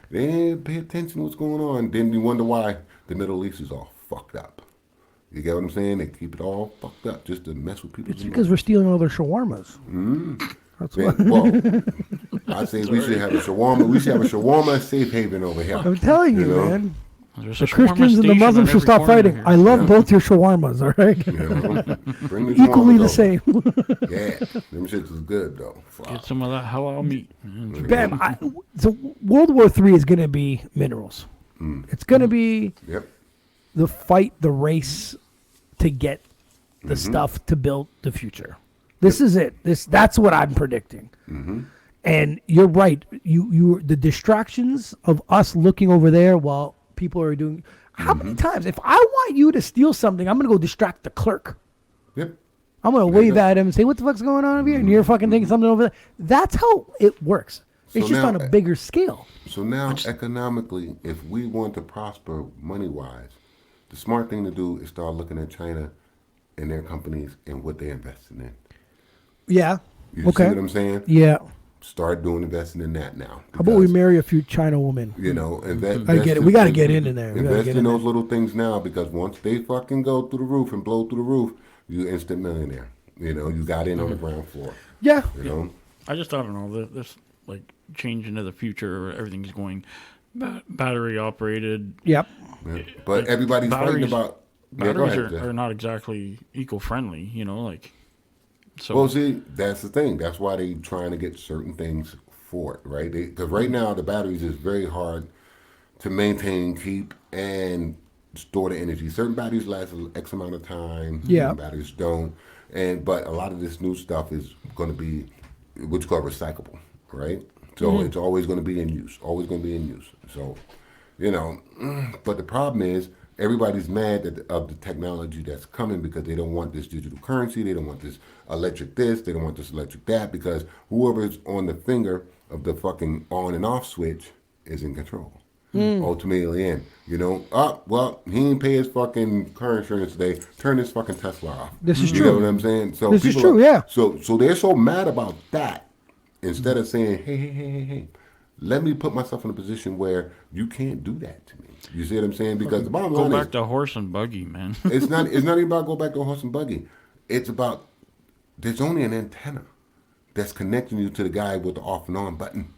they pay attention to what's going on. Then you wonder why the Middle East is all fucked up. You get what I'm saying? They keep it all fucked up just to mess with people. It's because we're stealing all their shawarmas. That's I say we should have a shawarma. We should have a shawarma safe haven over here. I'm telling you, man. There's The a shawarma Christians and the station Muslims on should every stop corner fighting. here. I love both your shawarmas, all right? Bring the Equally shawarmas the over. same. Yeah, them shits is good though. Fuck. Get some of that halal meat. Bam. So World War III is going to be minerals. It's going to be Yep. the fight, the race to get the stuff to build the future. This is it. That's what I'm predicting. And you're right. You the distractions of us looking over there while people are doing. How many times, if I want you to steal something, I'm gonna go distract the clerk. Yep. I'm gonna wave at him and say, "What the fuck's going on over here?" And you're fucking thinking something over there. That's how it works. So It's just now- on a bigger scale. So now, economically, if we want to prosper money-wise, the smart thing to do is start looking at China and their companies and what they're investing in. Yeah. You see Okay. what I'm saying? Yeah. Start doing investing in that now. How about we because, marry a few China women? You know, I get it. We gotta get into there. We gotta Invest get in in those little things now because once they fucking go through the roof and blow through the roof, you instant millionaire. You know, you got in on the ground floor. Yeah. You know, I don't know. This like change into the future where everything's going battery operated. Yep. yeah. But everybody's fighting batteries- about. Yeah, go Batteries ahead, Jeff. are not exactly eco-friendly, you know, like. So Well, see, that's the thing. That's why they trying to get certain things for it, right? Because right now the batteries is very hard to maintain, keep, and store the energy. Certain batteries last X amount of time. Yeah. Some batteries don't. But a lot of this new stuff is going to be what you call recyclable, right? So it's always going to be in use. Always going to be in use. So, you know, but the problem is everybody's mad of the technology that's coming because they don't want this digital currency. They don't want this electric this. They don't want this electric that because whoever's on the finger of the fucking on and off switch is in control. Ultimately in. You know, well, he didn't pay his fucking car insurance today. Turn his fucking Tesla off. This is You true. know what I'm saying? So This is people true, are- yeah. So they're so mad about that instead of saying, hey, let me put myself in a position where you can't do that to me. You see what I'm saying? Because the bottom go line back is, to horse and buggy, man. it's not even about go back to horse and buggy. It's about there's only an antenna that's connecting you to the guy with the off and on button.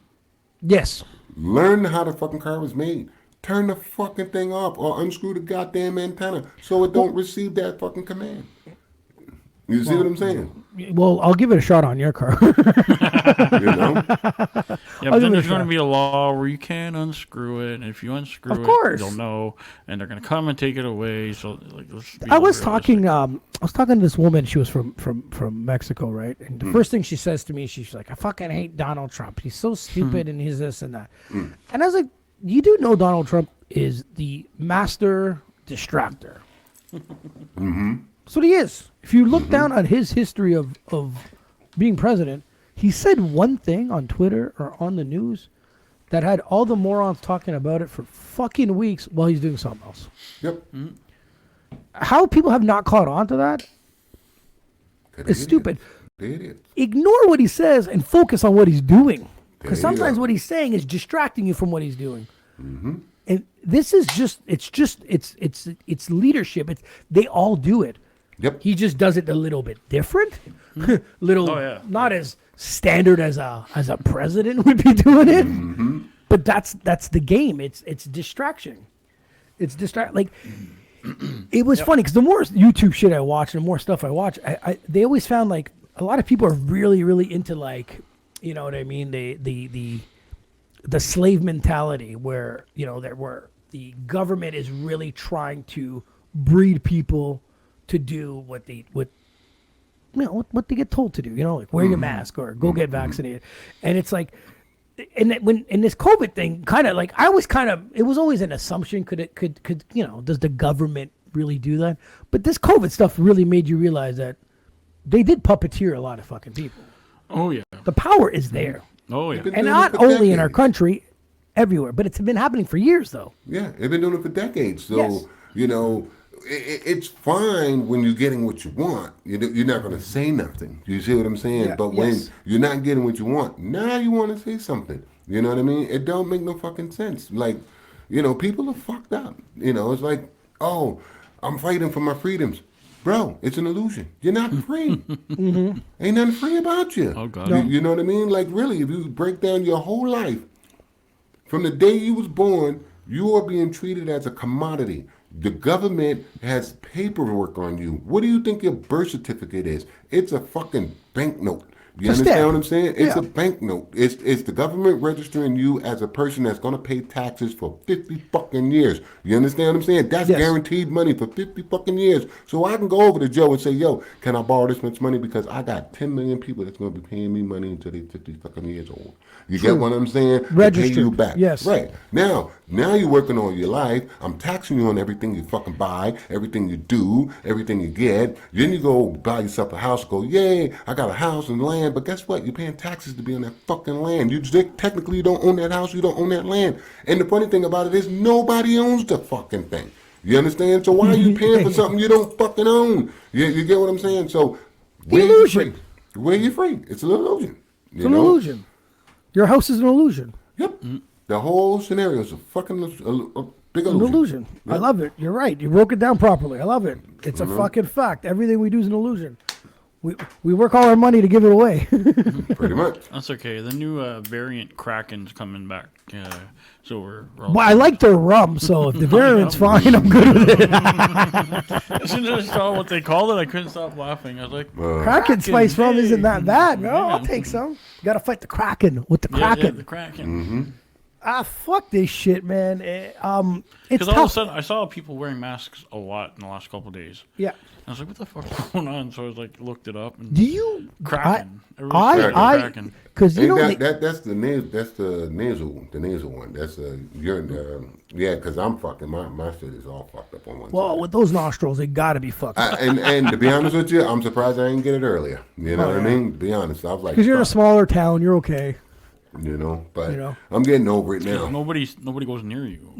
Yes. Learn how the fucking car was made. Turn the fucking thing off or unscrew the goddamn antenna so it don't receive that fucking command. You see what I'm saying? Well, I'll give it a shot on your car. You know? Yeah, give but then it a there's going try. to be a law where you can't unscrew it, and if you unscrew Of course. it, you'll know, and they're going to come and take it away. So, like, let's be I was realistic. talking. I was talking to this woman. She was from Mexico, right? And the first thing she says to me, she's like, "I fucking hate Donald Trump. He's so stupid, and he's this and that." And I was like, "You do know Donald Trump is the master distractor." That's what he is. If you look down on his history of being president, he said one thing on Twitter or on the news that had all the morons talking about it for fucking weeks while he's doing something else. Yep. How people have not caught on to that is stupid. They idiots. Ignore what he says and focus on what he's doing. Because There you sometimes go. what he's saying is distracting you from what he's doing. And this is it's leadership. They all do it. Yep. He just does it a little bit different, little Oh, yeah. not as standard as a president would be doing it. But that's the game. It's distraction. It's like it was funny because the more YouTube shit I watch and the more stuff I watch, they always found like a lot of people are really into like, you know what I mean, the slave mentality where where the government is really trying to breed people to do what they get told to do, like wear your mask or go get vaccinated. And it's like, and when in this COVID thing, kind of like it was always an assumption. Could does the government really do that? But this COVID stuff really made you realize that they did puppeteer a lot of fucking people. Oh, yeah. The power is there, Oh, yeah. Been and doing not it for only in our decades. country, everywhere. But it's been happening for years, though. Yeah, they've been doing it for decades. So, Yes. It's fine when you're getting what you want. You're not going to say nothing. You see what I'm saying? Yeah, But when yes. you're not getting what you want, now you want to say something. You know what I mean? It don't make no fucking sense. Like, people are fucked up. It's like, oh, I'm fighting for my freedoms. Bro, it's an illusion. You're not free. Ain't nothing free about you. Oh, God. You know what I mean? Like, really, if you break down your whole life, from the day you was born You are being treated as a commodity. The government has paperwork on you. What do you think your birth certificate is? It's a fucking banknote. You understand what I'm saying? It's a banknote. It's the government registering you as a person that's going to pay taxes for 50 fucking years. You understand what I'm saying? That's guaranteed money for 50 fucking years. So I can go over to Joe and say, yo, can I borrow this much money? Because I got 10 million people that's going to be paying me money until they're 50 fucking years old. You get what I'm saying? Registered. Pay you back. Yes. Right. Now you're working on your life. I'm taxing you on everything you fucking buy, everything you do, everything you get. Then you go buy yourself a house, go, yay, I got a house and land. But guess what? You're paying taxes to be on that fucking land. Technically, you don't own that house, you don't own that land. And the funny thing about it is nobody owns the fucking thing. You understand? So why are you paying for something you don't fucking own? You get what I'm saying? So illusion. Where you free? It's an illusion. It's an illusion. Your house is an illusion. Yep. The whole scenario is a fucking a big illusion. An illusion. Yep. I love it. You're right. You broke it down properly. I love it. It's a fucking fact. Everything we do is an illusion. We work all our money to give it away. Pretty much. That's okay. The new variant Kraken's coming back. So we're all Well, I like their rum, so if the variant's fine, I'm good with it. As soon as I saw what they called it, I couldn't stop laughing. I was like, Kraken spice rum isn't that bad. No, I'll take some. You got to fight the Kraken with the Kraken. Yeah, the Kraken. Fuck this shit, man. It's Because all of a tough. sudden, I saw people wearing masks a lot in the last couple of days. Yeah. I was like, what the fuck's going on? So I was like, looked it up. And Do you? Kraken. Kraken. Because you know that's the nasal one. That's urine. Yeah, because I'm fucking my shit is all fucked up on one well, side. with those nostrils, they got to be fucked up. And to be honest with you, I'm surprised I didn't get it earlier. You know what I mean? To be honest, I was like, Because you're in a fuck. smaller town, you're okay. But I'm getting over it now. Nobody goes near you.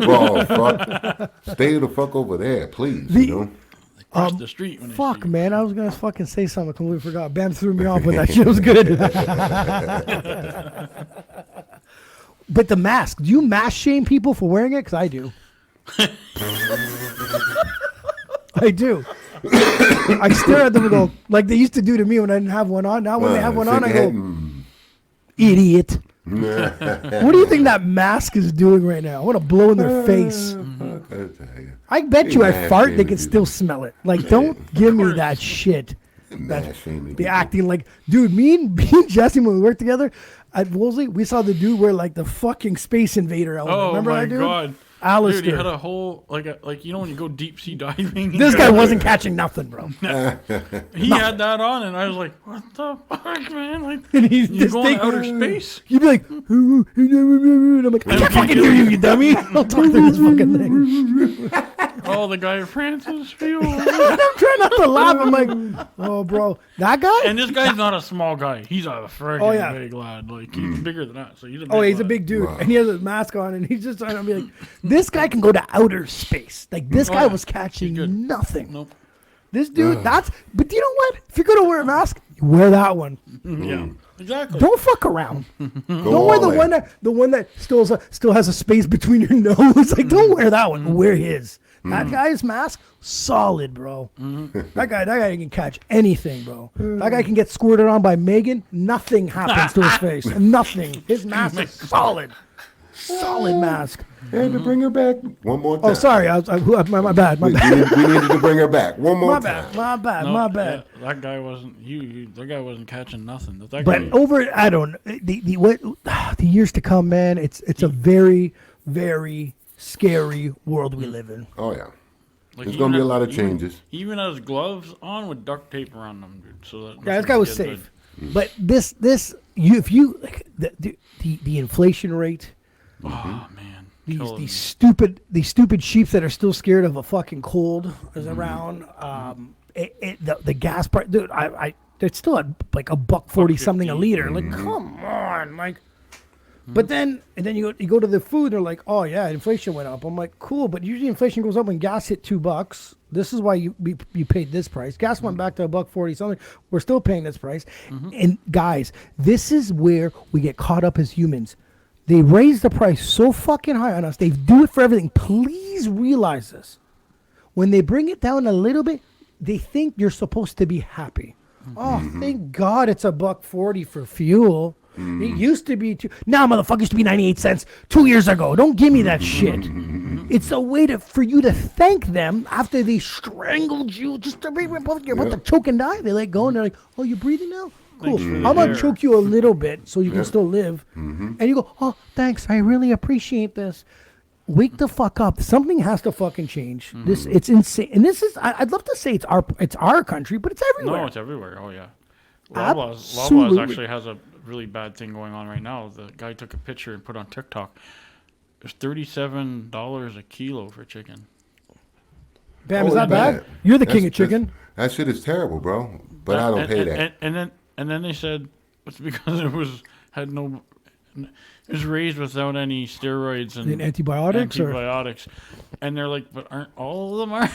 Oh, fuck. Stay the fuck over there, please. Cross the street. When Fuck, they see you. man. I was going to fucking say something. I completely forgot. Bam threw me off, but that shit was good. But the mask. Do you mask shame people for wearing it? Because I do. I do. I stare at them and go, like they used to do to me when I didn't have one on. Now when they have one on, I go, idiot. What do you think that mask is doing right now? I want to blow in their face. I bet you I fart, they can still smell it. Like, don't give me that shit. Be acting like, dude, me and Jesse, when we worked together at Wolseley, we saw the dude wear like the fucking Space Invader element. Oh, remember my that dude? God. Alistair. Dude, he had a whole, like you know when you go deep sea diving? This guy wasn't catching nothing, bro. He had that on, and I was like, what the fuck, man? Like, And he's you just going taking- to outer space? You'd be like, and I'm like, I can't fucking hear you, you dummy. Don't talk to this fucking thing. Oh, the guy Francis Field. I'm trying not to laugh. I'm like, oh, bro, that guy? And this guy's not a small guy. He's a friggin' big lad. Like, he's bigger than that. So he's a big He's a lad. big dude, Wow. and he has a mask on, and he's just trying to be like, this guy can go to outer space. Like, this guy was catching good. nothing. Nope. This dude, but you know what? If you're gonna wear a mask, you wear that one. Yeah, exactly. Don't fuck around. Don't Go wear all the one that still has a space between your nose. Like, don't wear that one. Wear his. That guy's mask, solid, bro. That guy can catch anything, bro. That guy can get squirted on by Megan. Nothing happens to his face. Nothing. His mask is solid. Solid mask. And to bring her back one more time. Oh, sorry. My bad. My We bad. needed to bring her back one more My time. bad. My bad. No, My bad. yeah, that guy wasn't. That guy wasn't catching nothing. That But guy, I don't. The years to come, man. It's a very, very scary world we live in. Oh, yeah. like, There's he going to be a even lot of had- changes. He even has gloves on with duct tape around them, dude. So that Yeah, this guy was safe. But if you like the inflation rate, Oh man, these stupid sheeps that are still scared of a fucking cold is around. The gas price, dude. It's still at like $1.40 something a liter. Like, come on, like. But then you go to the food. They're like, oh yeah, inflation went up. I'm like, cool, but usually inflation goes up when gas hit $2. This is why you paid this price. Gas went back to $1.40 something. We're still paying this price. And guys, this is where we get caught up as humans. They raise the price so fucking high on us. They do it for everything. Please realize this. When they bring it down a little bit, they think you're supposed to be happy. Oh, thank God it's $1.40 for fuel. It used to be now, motherfucker, used to be 98 cents 2 years ago. Don't give me that shit. It's a way for you to thank them after they strangled you. Just to you're about to choke and die. They let go and they're like, oh, you're breathing now? Cool. I'm going to choke you a little bit so you can still live. And you go, oh, thanks. I really appreciate this. Wake the fuck up. Something has to fucking change. It's insane. And this is, I'd love to say it's our country, but it's everywhere. No, it's everywhere. Oh, yeah. Absolutely. Loblaws actually has a really bad thing going on right now. The guy took a picture and put on TikTok. There's $37 a kilo for chicken. Bam, is that bad? You're the king of chicken. That shit is terrible, bro. But I don't pay that. And then they said it's because it was raised without any steroids and antibiotics. And they're like, but aren't all of them are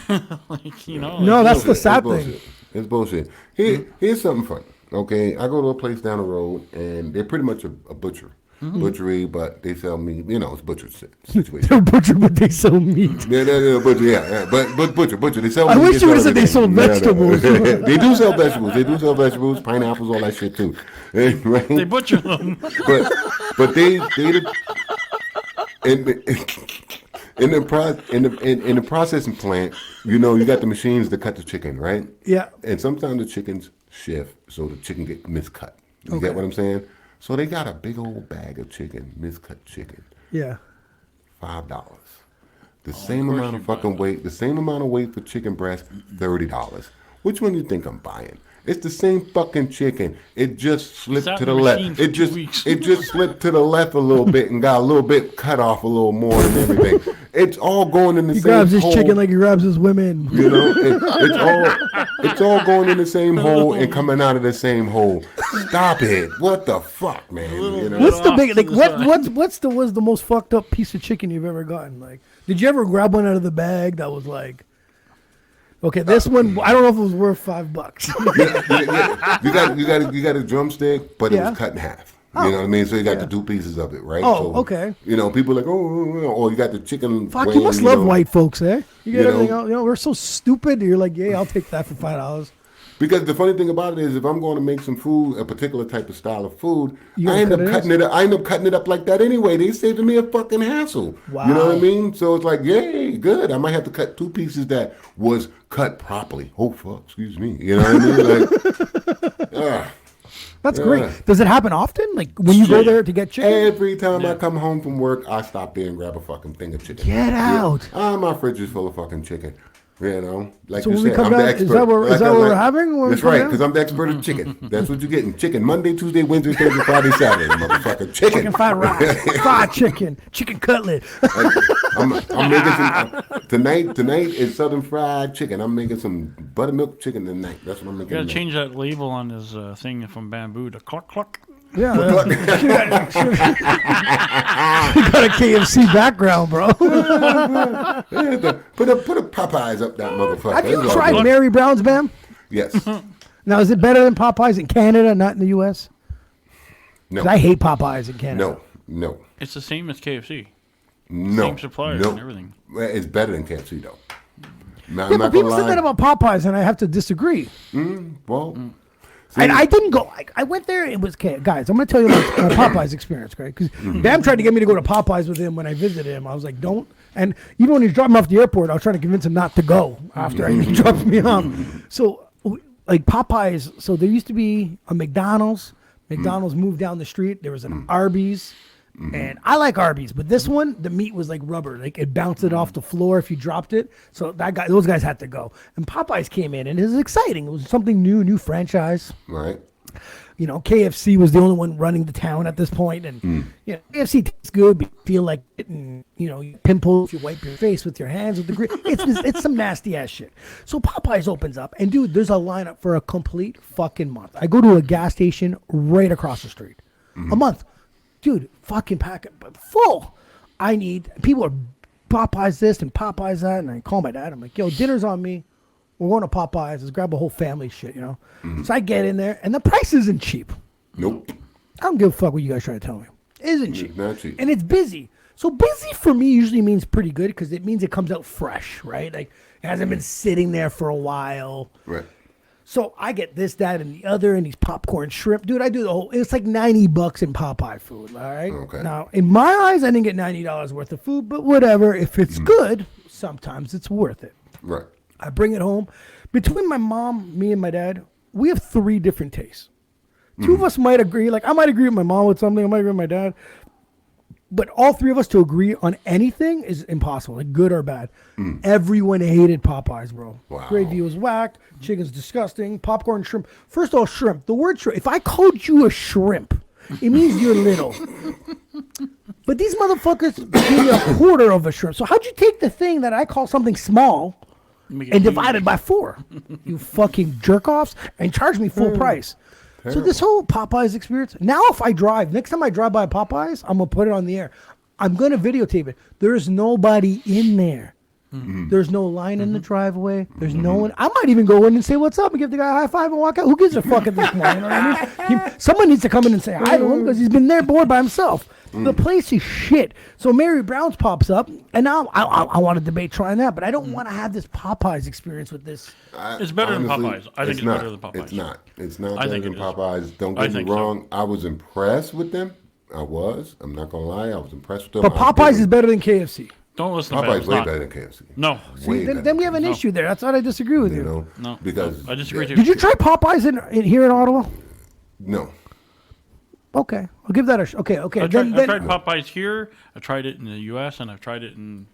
like, you know? No, like, that's the sad thing. It's bullshit. Here's something fun. Okay, I go to a place down the road and they're pretty much a butcher. Butchery, but they sell meat. You know, it's butcher situation. They're butcher, but they sell meat. They're butcher, yeah. But butcher. They sell meat. I wish you would have said they sold vegetables. They do sell vegetables. They do sell vegetables, pineapples, all that shit too. Right? They butcher them. but they in the processing plant, you know, you got the machines that cut the chicken, right? Yeah. And sometimes the chickens shift, so the chicken get miscut. You get what I'm saying? So they got a big old bag of chicken, miscut chicken. Yeah. $5. The same amount of fucking weight, the same amount of weight for chicken breast, $30. Which one do you think I'm buying? It's the same fucking chicken. It just slipped to the left. It just slipped to the left a little bit and got a little bit cut off a little more and everything. It's all going in the same hole. He grabs his chicken like he grabs his women. You know, it's all going in the same hole and coming out of the same hole. Stop it! What the fuck, man? You know? What's the big what's the most fucked up piece of chicken you've ever gotten? Like, did you ever grab one out of the bag that was like? Okay, this one I don't know if it was worth $5. You got a drumstick, but it was cut in half. You know what I mean? So you got the two pieces of it, right? Oh, so, okay. You know, people are like, or you got the chicken. Fuck, you must love white folks, eh? You get everything else. You know, we're so stupid. You're like, yeah, I'll take that for $5. Because the funny thing about it is, if I'm going to make some food, a particular type of style of food, I end up cutting it up like that anyway. They saving me a fucking hassle. Wow. You know what I mean? So it's like, yay, good. I might have to cut two pieces that was cut properly. Oh fuck, excuse me. You know what I mean? Like, that's great. Does it happen often? Like when you go there to get chicken? Every time I come home from work, I stop there and grab a fucking thing of chicken. Get out. My fridge is full of fucking chicken. You know, like so you said, I'm the expert. Is that what we're having? That's right, because I'm the expert of chicken. That's what you're getting. Chicken Monday, Tuesday, Wednesday, Thursday, Friday, Saturday, motherfucker. Chicken fried rice, fried chicken cutlet. I'm making some tonight is Southern fried chicken. I'm making some buttermilk chicken tonight. That's what I'm making. You gotta change that label on his thing from bamboo to cluck cluck. Yeah, you got a KFC background, bro. Put a Popeyes up that motherfucker. Have you tried Mary Brown's, Bam? Yes. Now, is it better than Popeyes in Canada, not in the U.S.? No. 'Cause I hate Popeyes in Canada. No. It's the same as KFC. No. Same suppliers and everything. It's better than KFC, though. But people said that about Popeyes, and I have to disagree. See, I didn't go. I went there. It was guys. I'm going to tell you my Popeyes experience, right? Because Bam tried to get me to go to Popeyes with him when I visited him. I was like, don't. And even when he dropped me off the airport, I was trying to convince him not to go after he dropped me off. So, like Popeyes. So there used to be a McDonald's. McDonald's moved down the street. There was an Arby's. And I like Arby's, but this one, the meat was like rubber. Like it bounced it off the floor if you dropped it. So those guys had to go. And Popeyes came in, and it was exciting. It was something new franchise. Right. You know, KFC was the only one running the town at this point. And, you know, KFC tastes good, but you feel like getting, you know, pimples, you wipe your face with your hands with the grill. It's some nasty ass shit. So Popeyes opens up, and dude, there's a lineup for a complete fucking month. I go to a gas station right across the street. A month. Dude, fucking pack it, but full. People are Popeyes this and Popeyes that, and I call my dad. I'm like, yo, dinner's on me. We're going to Popeyes. Let's grab a whole family shit, you know? So I get in there, and the price isn't cheap. Nope. I don't give a fuck what you guys trying to tell me. It isn't cheap. Not cheap. And it's busy. So busy for me usually means pretty good because it means it comes out fresh, right? Like, it hasn't been sitting there for a while. Right. So I get this, that, and the other, and these popcorn shrimp. Dude, I do the whole, it's like $90 in Popeye food, all right? Okay. Now, in my eyes, I didn't get $90 worth of food, but whatever. If it's good, sometimes it's worth it. Right. I bring it home. Between my mom, me, and my dad, we have 3 different tastes. 2 of us might agree. Like, I might agree with my mom with something. I might agree with my dad. But all 3 of us to agree on anything is impossible, like good or bad. Everyone hated Popeyes, bro. Wow. Gravy was whack. Chicken's disgusting. Popcorn, shrimp. First of all, shrimp. The word shrimp. If I called you a shrimp, it means you're little. But these motherfuckers give me a quarter of a shrimp. So how'd you take the thing that I call something small and divide it by 4? You fucking jerk-offs, and charge me full price. So this whole Popeyes experience, now if I drive, next time I drive by Popeyes, I'm going to put it on the air. I'm going to videotape it. There's nobody in there. There's no line in the driveway. There's no one. I might even go in and say, what's up, and give the guy a high five and walk out. Who gives a fuck at this point? You know what I mean? Someone needs to come in and say hi to him because he's been there bored by himself. The place is shit. So Mary Brown's pops up, and now I want to debate trying that, but I don't want to have this Popeyes experience with this. It's better than Popeyes. I think it's better than Popeyes. It's not. It's not I better think than it is. Popeyes. Don't I get me think so. wrong. I was impressed with them. I was. I'm not going to lie. I was impressed with them. But Popeyes is better than KFC. Don't listen to Popeyes It's way not. better than KFC. No. Way See, better. then we have an issue there. That's why I disagree with you. You know? No. Because I disagree too. Did you try Popeyes in here in Ottawa? No. Okay, I'll give that a okay. I tried Then Popeyes here. I tried it in the U.S. and I've tried it in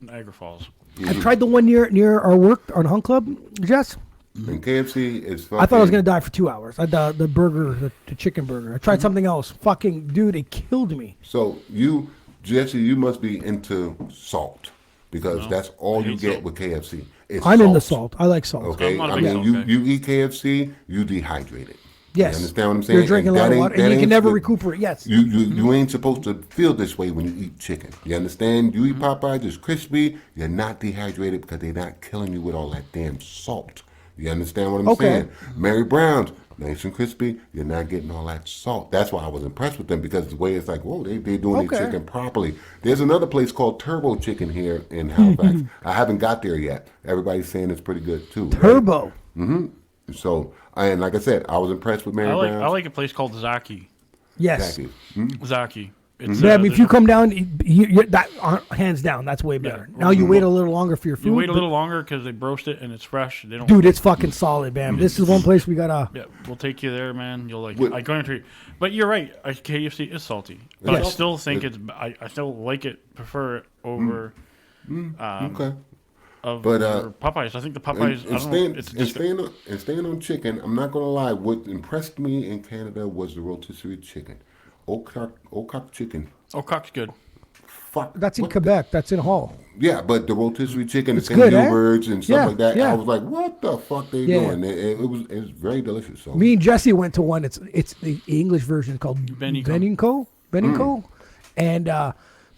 Niagara Falls. I tried the one near our work on Hunt Club, Jess. And KFC is fucking... I thought I was gonna die for 2 hours. The burger, the chicken burger. I tried something else. Fucking dude, it killed me. So you, Jesse, you must be into salt because that's all you hate get salt. with KFC. It's I'm into salt. I like salt. Okay, I'm not a I big mean, salt guy. you eat KFC, you dehydrated. Yes. You understand what I'm saying? You're drinking a lot of water, and you can never recuperate. Yes. You ain't supposed to feel this way when you eat chicken. You understand? You eat Popeyes, it's crispy. You're not dehydrated because they're not killing you with all that damn salt. You understand what I'm saying? Mary Brown's, nice and crispy. You're not getting all that salt. That's why I was impressed with them because the way it's like, whoa, they're doing their chicken properly. There's another place called Turbo Chicken here in Halifax. I haven't got there yet. Everybody's saying it's pretty good too. right? Turbo. So, and like I said, I was impressed with Mary Brown's. I like a place called Zaki. Yes. Exactly. Zaki. It's, Yeah, I mean, if you come down, that hands down, that's way better. Now you wait a little longer for your food. You wait a little longer because they roast it and it's fresh. They don't. Dude, it's fucking solid, man. This is one place we gotta. Yeah, we'll take you there, man. You'll like What- it. I guarantee you. But you're right. KFC is salty, but I Yes. still think I still like it. Prefer it over. Okay. But Popeyes. I think the Popeyes. I don't know. It's just staying on chicken, I'm not gonna lie. What impressed me in Canada was the rotisserie chicken, Ocock chicken. Cock's good. Fuck. That's in what Quebec. That's in Hull. Yeah, but the rotisserie chicken, It's the good, eh? Gilberts and stuff Yeah, like that. yeah. I was like, what the fuck they Yeah. doing? It was very delicious. So Me and Jesse went to one. It's the English version called Benico. Benico. And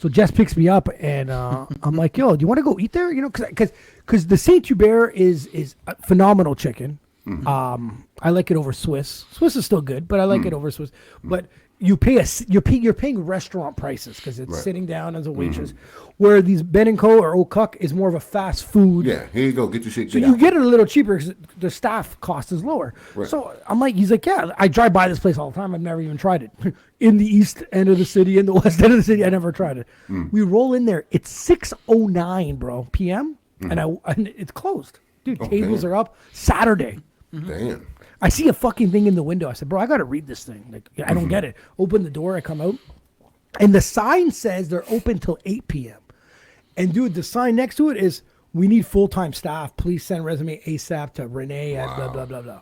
so Jess picks me up, and I'm like, "Yo, do you want to go eat there?" You know, because the Saint Hubert is a phenomenal chicken. I like it over Swiss. Swiss is still good, but I like it over Swiss. But you're paying restaurant prices because it's sitting down as a waitress. Where these Ben and Co or O'Cuck is more of a fast food. yeah, here you go, get your shit. So Get you out. get it a little cheaper because the staff cost is lower. Right. So I'm like, he's like, yeah, I drive by this place all the time. I've never even tried it. In the east end of the city, in the west end of the city, I never tried it. We roll in there. It's 6:09, bro, p.m. And it's closed. Dude, tables are up. Saturday. Damn. I see a fucking thing in the window. I said, bro, I got to read this thing. Like, I don't get it. Open the door. I come out. And the sign says they're open till 8 p.m. And, dude, the sign next to it is, we need full-time staff. Please send resume ASAP to Renee at blah, blah, blah, blah.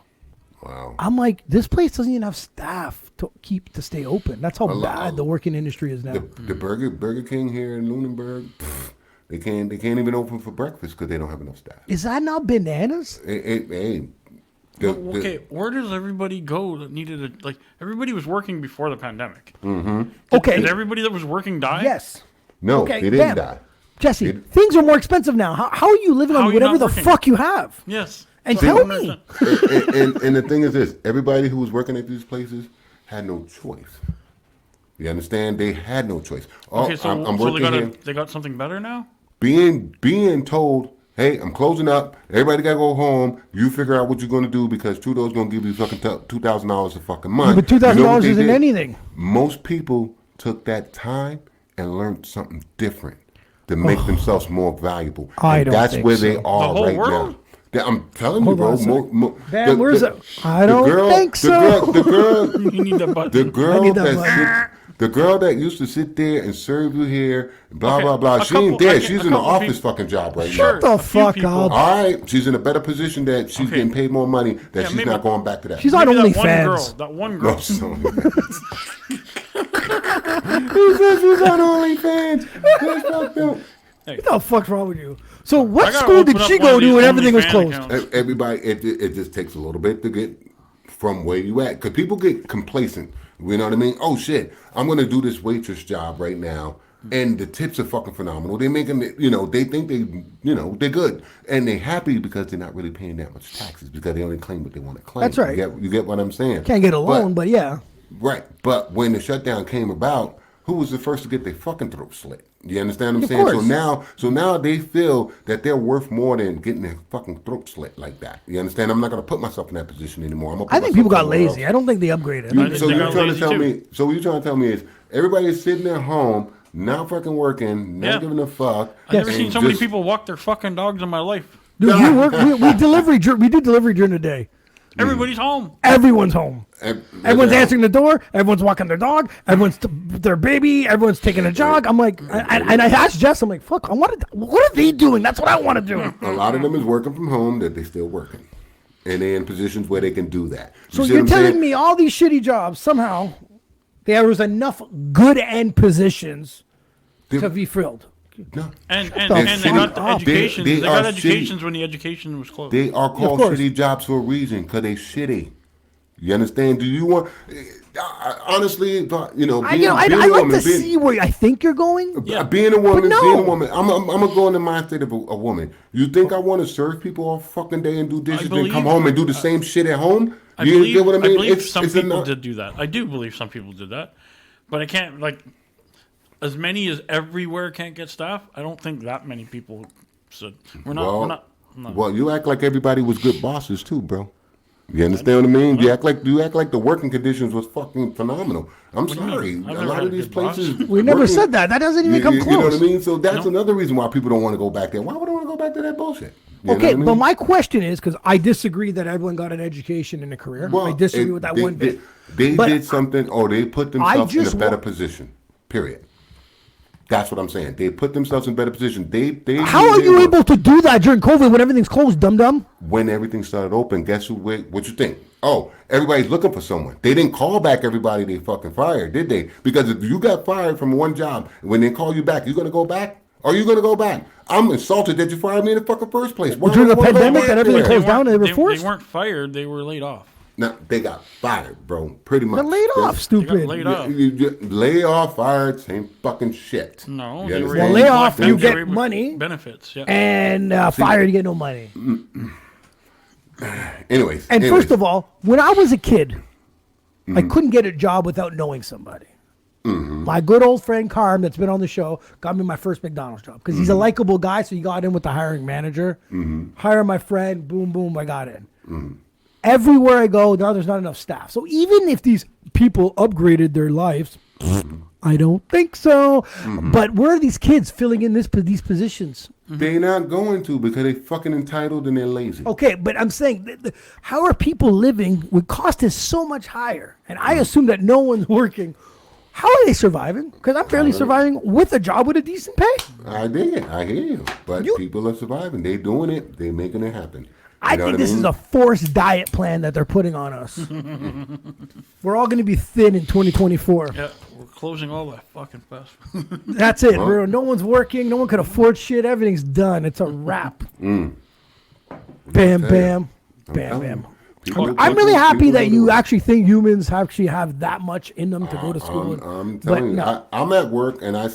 Wow. I'm like, this place doesn't even have staff to stay open. That's how bad the working industry is now. The Burger King here in Lunenburg, they can't even open for breakfast because they don't have enough staff. Is that not bananas? Okay, where does everybody go that needed everybody was working before the pandemic. Okay. Did everybody that was working die? Yes. No, Okay, they didn't damn. die. Jesse, things are more expensive now. How are you living How on are you whatever not the working? fuck you have? Yes. And So I tell don't me. understand. and the thing is this, everybody who was working at these places had no choice. You understand? They had no choice. Oh, Okay, so, I'm so working here. they got something better now? Being told, hey, I'm closing up. Everybody got to go home. You figure out what you're going to do because Trudeau's going to give you fucking $2,000 a fucking month. But $2,000 isn't anything. Most people took that time and learned something different to make themselves more valuable. I don't that's think where so. they are The whole right world? now. I'm telling Hold you, on bro. a second. Where's it? I don't think so. The girl, You need that button. the girl I need that that the girl that used to sit there and serve you here, blah Okay, blah blah. a She ain't couple- there. I She's get- a in the couple office people- fucking job right Sure. Shut now. the a few fuck people. up. All right, she's in a better position that she's Okay. getting paid more money. That Yeah, she's maybe- not going back to that. She's on Maybe that one OnlyFans. girl. That one No, girl. so- He says she's on OnlyFans. That's fucked up. What the fuck's wrong with you? So what I gotta school did open up she one go of to these when everything was OnlyFans closed? accounts. Everybody, it just takes a little bit to get from where you at. Because people get complacent. You know what I mean? Oh, shit. I'm going to do this waitress job right now. And the tips are fucking phenomenal. They making it, they think they're good. And they're happy because they're not really paying that much taxes because they only claim what they want to claim. That's right. You get what I'm saying? Can't get a loan, but yeah. Right. But when the shutdown came about, who was the first to get their fucking throat slit? You understand what I'm Of saying? course. So now they feel that they're worth more than getting their fucking throat slit like that. You understand? I'm not going to put myself in that position anymore. I'm gonna put I think myself people got somewhere lazy. else. I don't think they upgraded. I think So they you're got trying to lazy tell too. me? So what you're trying to tell me is everybody is sitting at home, not fucking working, not Yeah. giving a fuck. I've never and seen so many just- people walk their fucking dogs in my life. Dude, we do delivery during the day. Everybody's home. Everyone's home. Everyone's Yeah. answering the door. Everyone's walking their dog. Everyone's their baby. Everyone's taking a jog. I'm like, and I asked Jess, I'm like, fuck, what are they doing? That's what I want to do. A lot of them is working from home that they still working, and they're in positions where they can do that. So see you're what I'm telling saying? me all these shitty jobs somehow there was enough good end positions to be filled. No. And the they got the fuck up. educations. They They got are educations when the education was closed. They are called course. shitty jobs for a reason, because they shitty. You understand? Do you want, honestly, being, I being a like to woman, see where I think you're going. Yeah. being a woman, no. being a woman, I'm gonna go in the mindset of a woman. You think I want to serve people all fucking day and do dishes and come believe- home and do the same shit at home? I You believe, get what I mean? believe some it's people enough- did do that. I do believe some people did that, but I can't as many as everywhere can't get staff. I don't think that many people said we're not. Well, we're not. No. well, you act like everybody was good bosses too, bro. You understand what I mean? You act like the working conditions was fucking phenomenal. I'm do you mean? sorry, I've a never lot had of a these good boss. places. We never working- said that. That doesn't even come You know what I close. mean? So that's another reason why people don't want to go back there. Why would I want to go back to that bullshit? You know Okay, what I mean? but my question is, because I disagree that everyone got an education and a career. I disagree with that they, one bit. They But did something, or they put themselves in a just better wa- position. Period. That's what I'm saying. They put themselves in a better position. They How knew are they you were- able to do that during COVID when everything's closed, dum dum? When everything started open, guess who? What you think? Oh, everybody's looking for someone. They didn't call back everybody they fucking fired, did they? Because if you got fired from one job, when they call you back, you gonna go back? Are you gonna go back? I'm insulted that you fired me in the fucking first place. Why During would the I wanna go pandemic back that everything there? closed down and they were They forced? weren't fired. They were laid off. No, they got fired, bro. Pretty much. They're laid off, That's- stupid. laid off. You lay off, fired, same fucking shit. No, You they were understand? Well, lay off, collecting you get their money. benefits. Yeah. And fired, you get no money. Anyways. And anyways. first of all, when I was a kid, I Mm-hmm. couldn't get a job without knowing somebody. My good old friend Carm, that's been on the show, got me my first McDonald's job because Mm-hmm. he's a likable guy. So he got in with the hiring manager. Hire my friend, boom, boom, I got in. Mm-hmm. Everywhere I go, now there's not enough staff. So even if these people upgraded their lives, I don't think so. Mm-hmm. But where are these kids filling in these positions? They're not going to because they fucking entitled and they're lazy. Okay, but I'm saying, how are people living when cost is so much higher? And I assume that no one's working. How are they surviving? Because I'm barely surviving with a job with a decent pay. I dig it. I hear you. But people are surviving. They doing it. They making it happen. You I know think what this mean? is a forced diet plan that they're putting on us. We're all going to be thin in 2024. Yeah, we're closing all that fucking fast. That's it, bro. No one's working. No one can afford shit. Everything's done. It's a wrap. Bam, bam, bam, bam. I'm really happy that you actually think humans actually have that much in them to go to school. I'm But telling you, no. I'm at work and I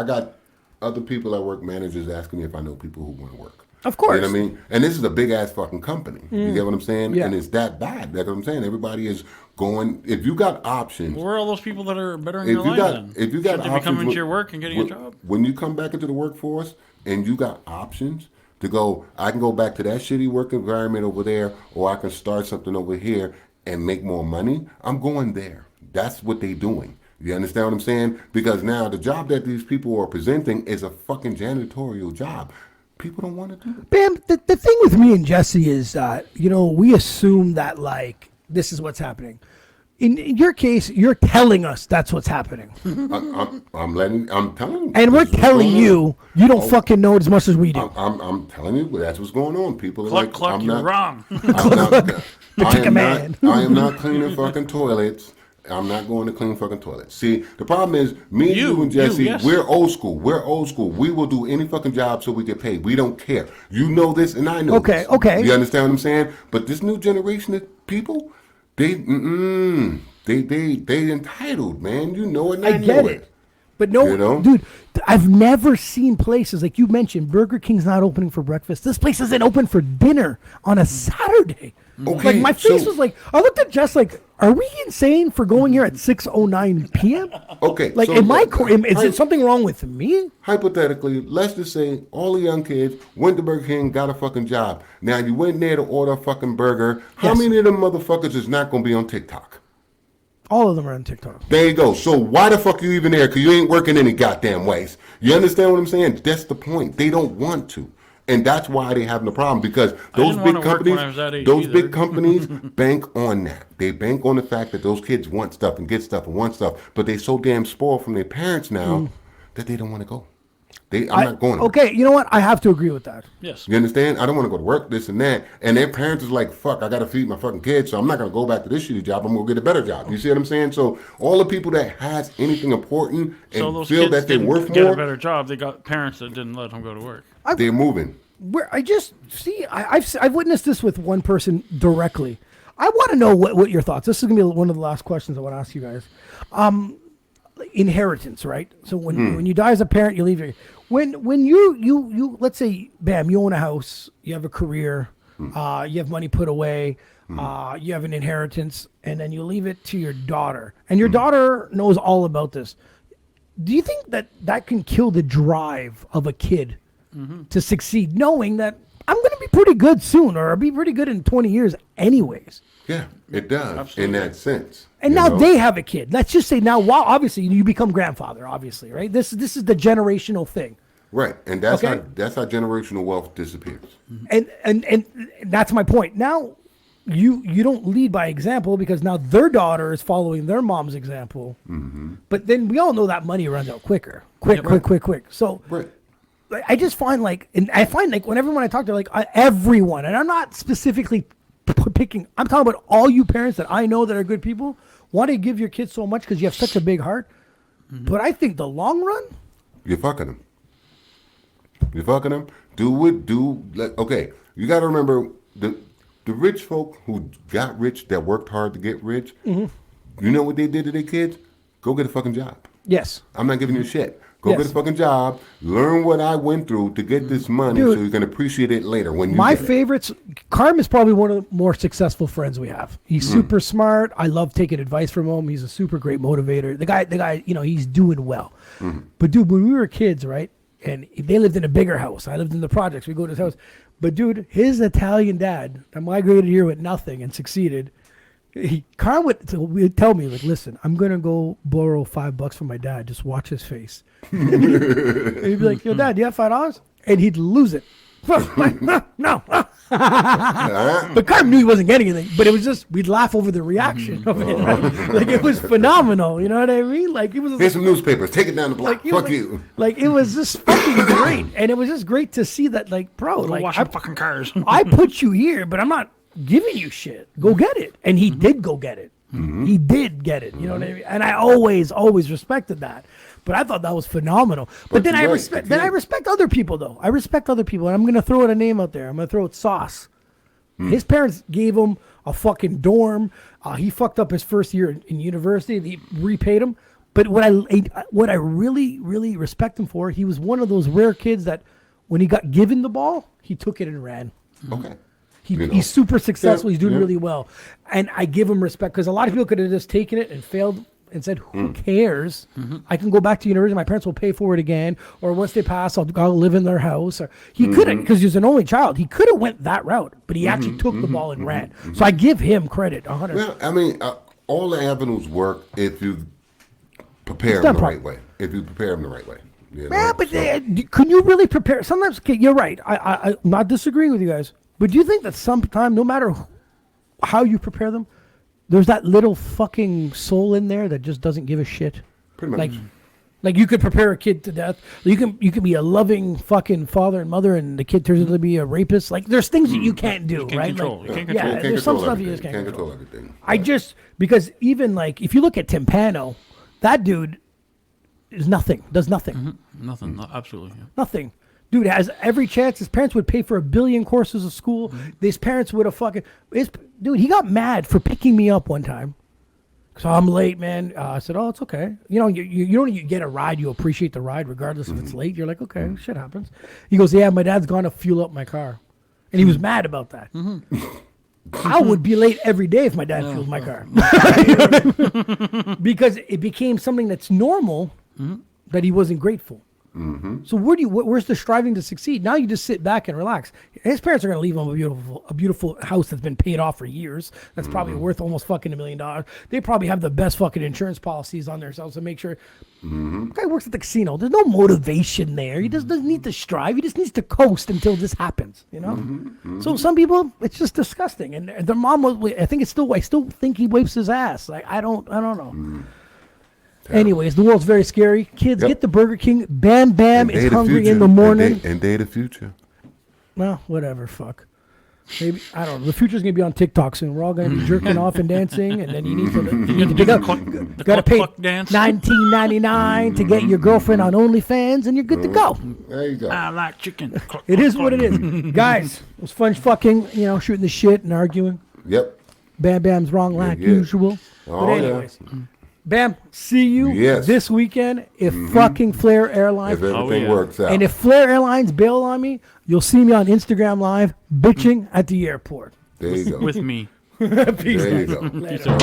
got other people at work, managers asking me if I know people who want to work. Of course. You know what I mean? And this is a big ass fucking company. You get what I'm saying? Yeah. And it's that bad. That's what I'm saying. Everybody is going. If you got options, Where are all those people that are bettering if their you lives got then? if you got Should they be options coming when- to your work and getting when, a job? when you come back into the workforce and you got options to go, I can go back to that shitty work environment over there, or I can start something over here and make more money. I'm going there. That's what they're doing. You understand what I'm saying? Because now the job that these people are presenting is a fucking janitorial job. People don't want to do it. Bam, the thing with me and Jesse is, we assume that, like, this is what's happening. In your case, you're telling us that's what's happening. I'm telling you. And we're telling you, you don't fucking know it as much as we do. I'm telling you, that's what's going on. People are Cluck, like, you're wrong. I am not cleaning fucking toilets. I'm not going to clean fucking toilets. See, the problem is, me and you and Jesse, yes. we're old school. We're old school. We will do any fucking job so we get paid. We don't care. You know this, and I know this. Okay. You understand what I'm saying? But this new generation of people, they entitled, man. You know it, and I get know it. But no, dude, I've never seen places, like you mentioned, Burger King's not opening for breakfast. This place isn't open for dinner on a Saturday. Okay, like, my face was like, I looked at Jess like, are we insane for going here at 6:09 p.m.? Okay. Like, so is it something wrong with me? Hypothetically, let's just say all the young kids went to Burger King, got a fucking job. Now, you went there to order a fucking burger. How many of them motherfuckers is not going to be on TikTok? All of them are on TikTok. There you go. So why the fuck are you even there? Because you ain't working any goddamn ways. You understand what I'm saying? That's the point. They don't want to. And that's why they're having a problem, because those big companies bank on that. They bank on the fact that those kids want stuff and get stuff and want stuff, but they're so damn spoiled from their parents now that they don't want to go. I'm not going. Okay, you know what? I have to agree with that. Yes. You understand? I don't want to go to work, this and that. And their parents is like, fuck, I got to feed my fucking kids, so I'm not going to go back to this shitty job. I'm going to get a better job. You see what I'm saying? So all the people that has anything important and feel that they're worth get more, a better job. They got parents that didn't let them go to work. they're moving. I've witnessed this with one person directly. I want to know what your thoughts. This is gonna be one of the last questions I want to ask you guys. Inheritance, right? So when you die as a parent, you leave your when you let's say, bam, you own a house, you have a career, you have money put away, you have an inheritance, and then you leave it to your daughter, and your daughter knows all about this. Do you think that can kill the drive of a kid to succeed, knowing that I'm going to be pretty good soon, or I'll be pretty good in 20 years anyways? Yeah, it does. Absolutely. In that sense. And now they have a kid. Let's just say now, obviously you become grandfather, obviously, right? This is the generational thing. Right, and that's how generational wealth disappears. And that's my point. Now, you don't lead by example, because now their daughter is following their mom's example. But then we all know that money runs out quick. So I just find when everyone I talk to, like everyone, and I'm not specifically picking, I'm talking about all you parents that I know that are good people, want to give your kids so much because you have such a big heart. But I think the long run, you're fucking them. Okay, you got to remember the rich folk who got rich, that worked hard to get rich. You know what they did to their kids? Go get a fucking job. Yes. I'm not giving you shit. Go get a fucking job. Learn what I went through to get this money, so you can appreciate it later. When you my favorites, Carm is probably one of the more successful friends we have. He's super smart. I love taking advice from him. He's a super great motivator. The guy, he's doing well. But dude, when we were kids, right, and they lived in a bigger house. I lived in the projects. We go to his house. But dude, his Italian dad that migrated here with nothing and succeeded. Carl would tell me, like, listen, I'm going to go borrow $5 from my dad. Just watch his face. And he'd be like, yo, Dad, do you have $5? And he'd lose it. No. But Carl knew he wasn't getting anything. But it was just, we'd laugh over the reaction of it. Right? Like, it was phenomenal. You know what I mean? Like, it was. Here's some newspapers. Take it down the block. Fuck you. Like, it was just fucking great. And it was just great to see that, like, bro. Like, washing fucking cars. I put you here, but I'm not giving you shit. Go get it. And he did go get it. He did get it. You know what I mean? And I always respected that. But I thought that was phenomenal. But then I respect other people, though. I respect other people. And I'm going to throw out a name out there. I'm going to throw out Sauce. His parents gave him a fucking dorm. He fucked up his first year in university. They repaid him. But what I really, really respect him for, he was one of those rare kids that when he got given the ball, he took it and ran. Okay. He's super successful. He's doing really well. And I give him respect, because a lot of people could have just taken it and failed and said, who cares? I can go back to university. My parents will pay for it again. Or once they pass, I'll live in their house. Or he couldn't, because he was an only child. He could have went that route, but he actually took the ball and ran. So I give him credit, 100%. Well, I mean, all the avenues work if you prepare them the right way. If you prepare them the right way. You know? Yeah, but can you really prepare? Sometimes, okay, you're right. I'm not disagreeing with you guys. But do you think that sometimes, no matter how you prepare them, there's that little fucking soul in there that just doesn't give a shit? Pretty much. Like you could prepare a kid to death. You can be a loving fucking father and mother, and the kid turns out to be a rapist. Like there's things that you can't do, can't right? control. Like, You can't control. Yeah, there's some stuff you just can't control. Everything. I just, because even like if you look at Timpano, that dude is nothing. Does nothing. Nothing. Absolutely. Yeah. Nothing. Dude has every chance. His parents would pay for 1 billion courses of school. His parents would have dude, he got mad for picking me up one time. So I'm late, man. I said, oh, it's okay. You know, you don't get a ride. You appreciate the ride regardless if it's late. You're like, okay, shit happens. He goes, yeah, my dad's gone to fuel up my car. And he was mad about that. I would be late every day if my dad fueled my car. Because it became something that's normal that he wasn't grateful. So where's the striving to succeed? Now you just sit back and relax. His parents are going to leave him a beautiful house that's been paid off for years. That's probably worth almost fucking $1 million. They probably have the best fucking insurance policies on themselves to make sure. The guy works at the casino. There's no motivation there. He just doesn't need to strive. He just needs to coast until this happens. You know. So some people, it's just disgusting. And their mom was. I still think he wipes his ass. Like I don't know. Anyways, the world's very scary. Kids, get the Burger King. Bam Bam is hungry in the morning. And they the future. Well, whatever, fuck. Maybe, I don't know. The future's going to be on TikTok soon. We're all going to be jerking off and dancing, and then you need to pick up. Got to pay $19.99 to get your girlfriend on OnlyFans, and you're good to go. There you go. I like chicken. It is what it is. Guys, it was fun fucking, shooting the shit and arguing. Yep. Bam Bam's wrong like usual. Oh, but anyways. Bam, see you this weekend if fucking Flair Airlines. If everything works out. And if Flair Airlines bail on me, you'll see me on Instagram Live bitching at the airport. There you go. With me. Peace. There you go. Later.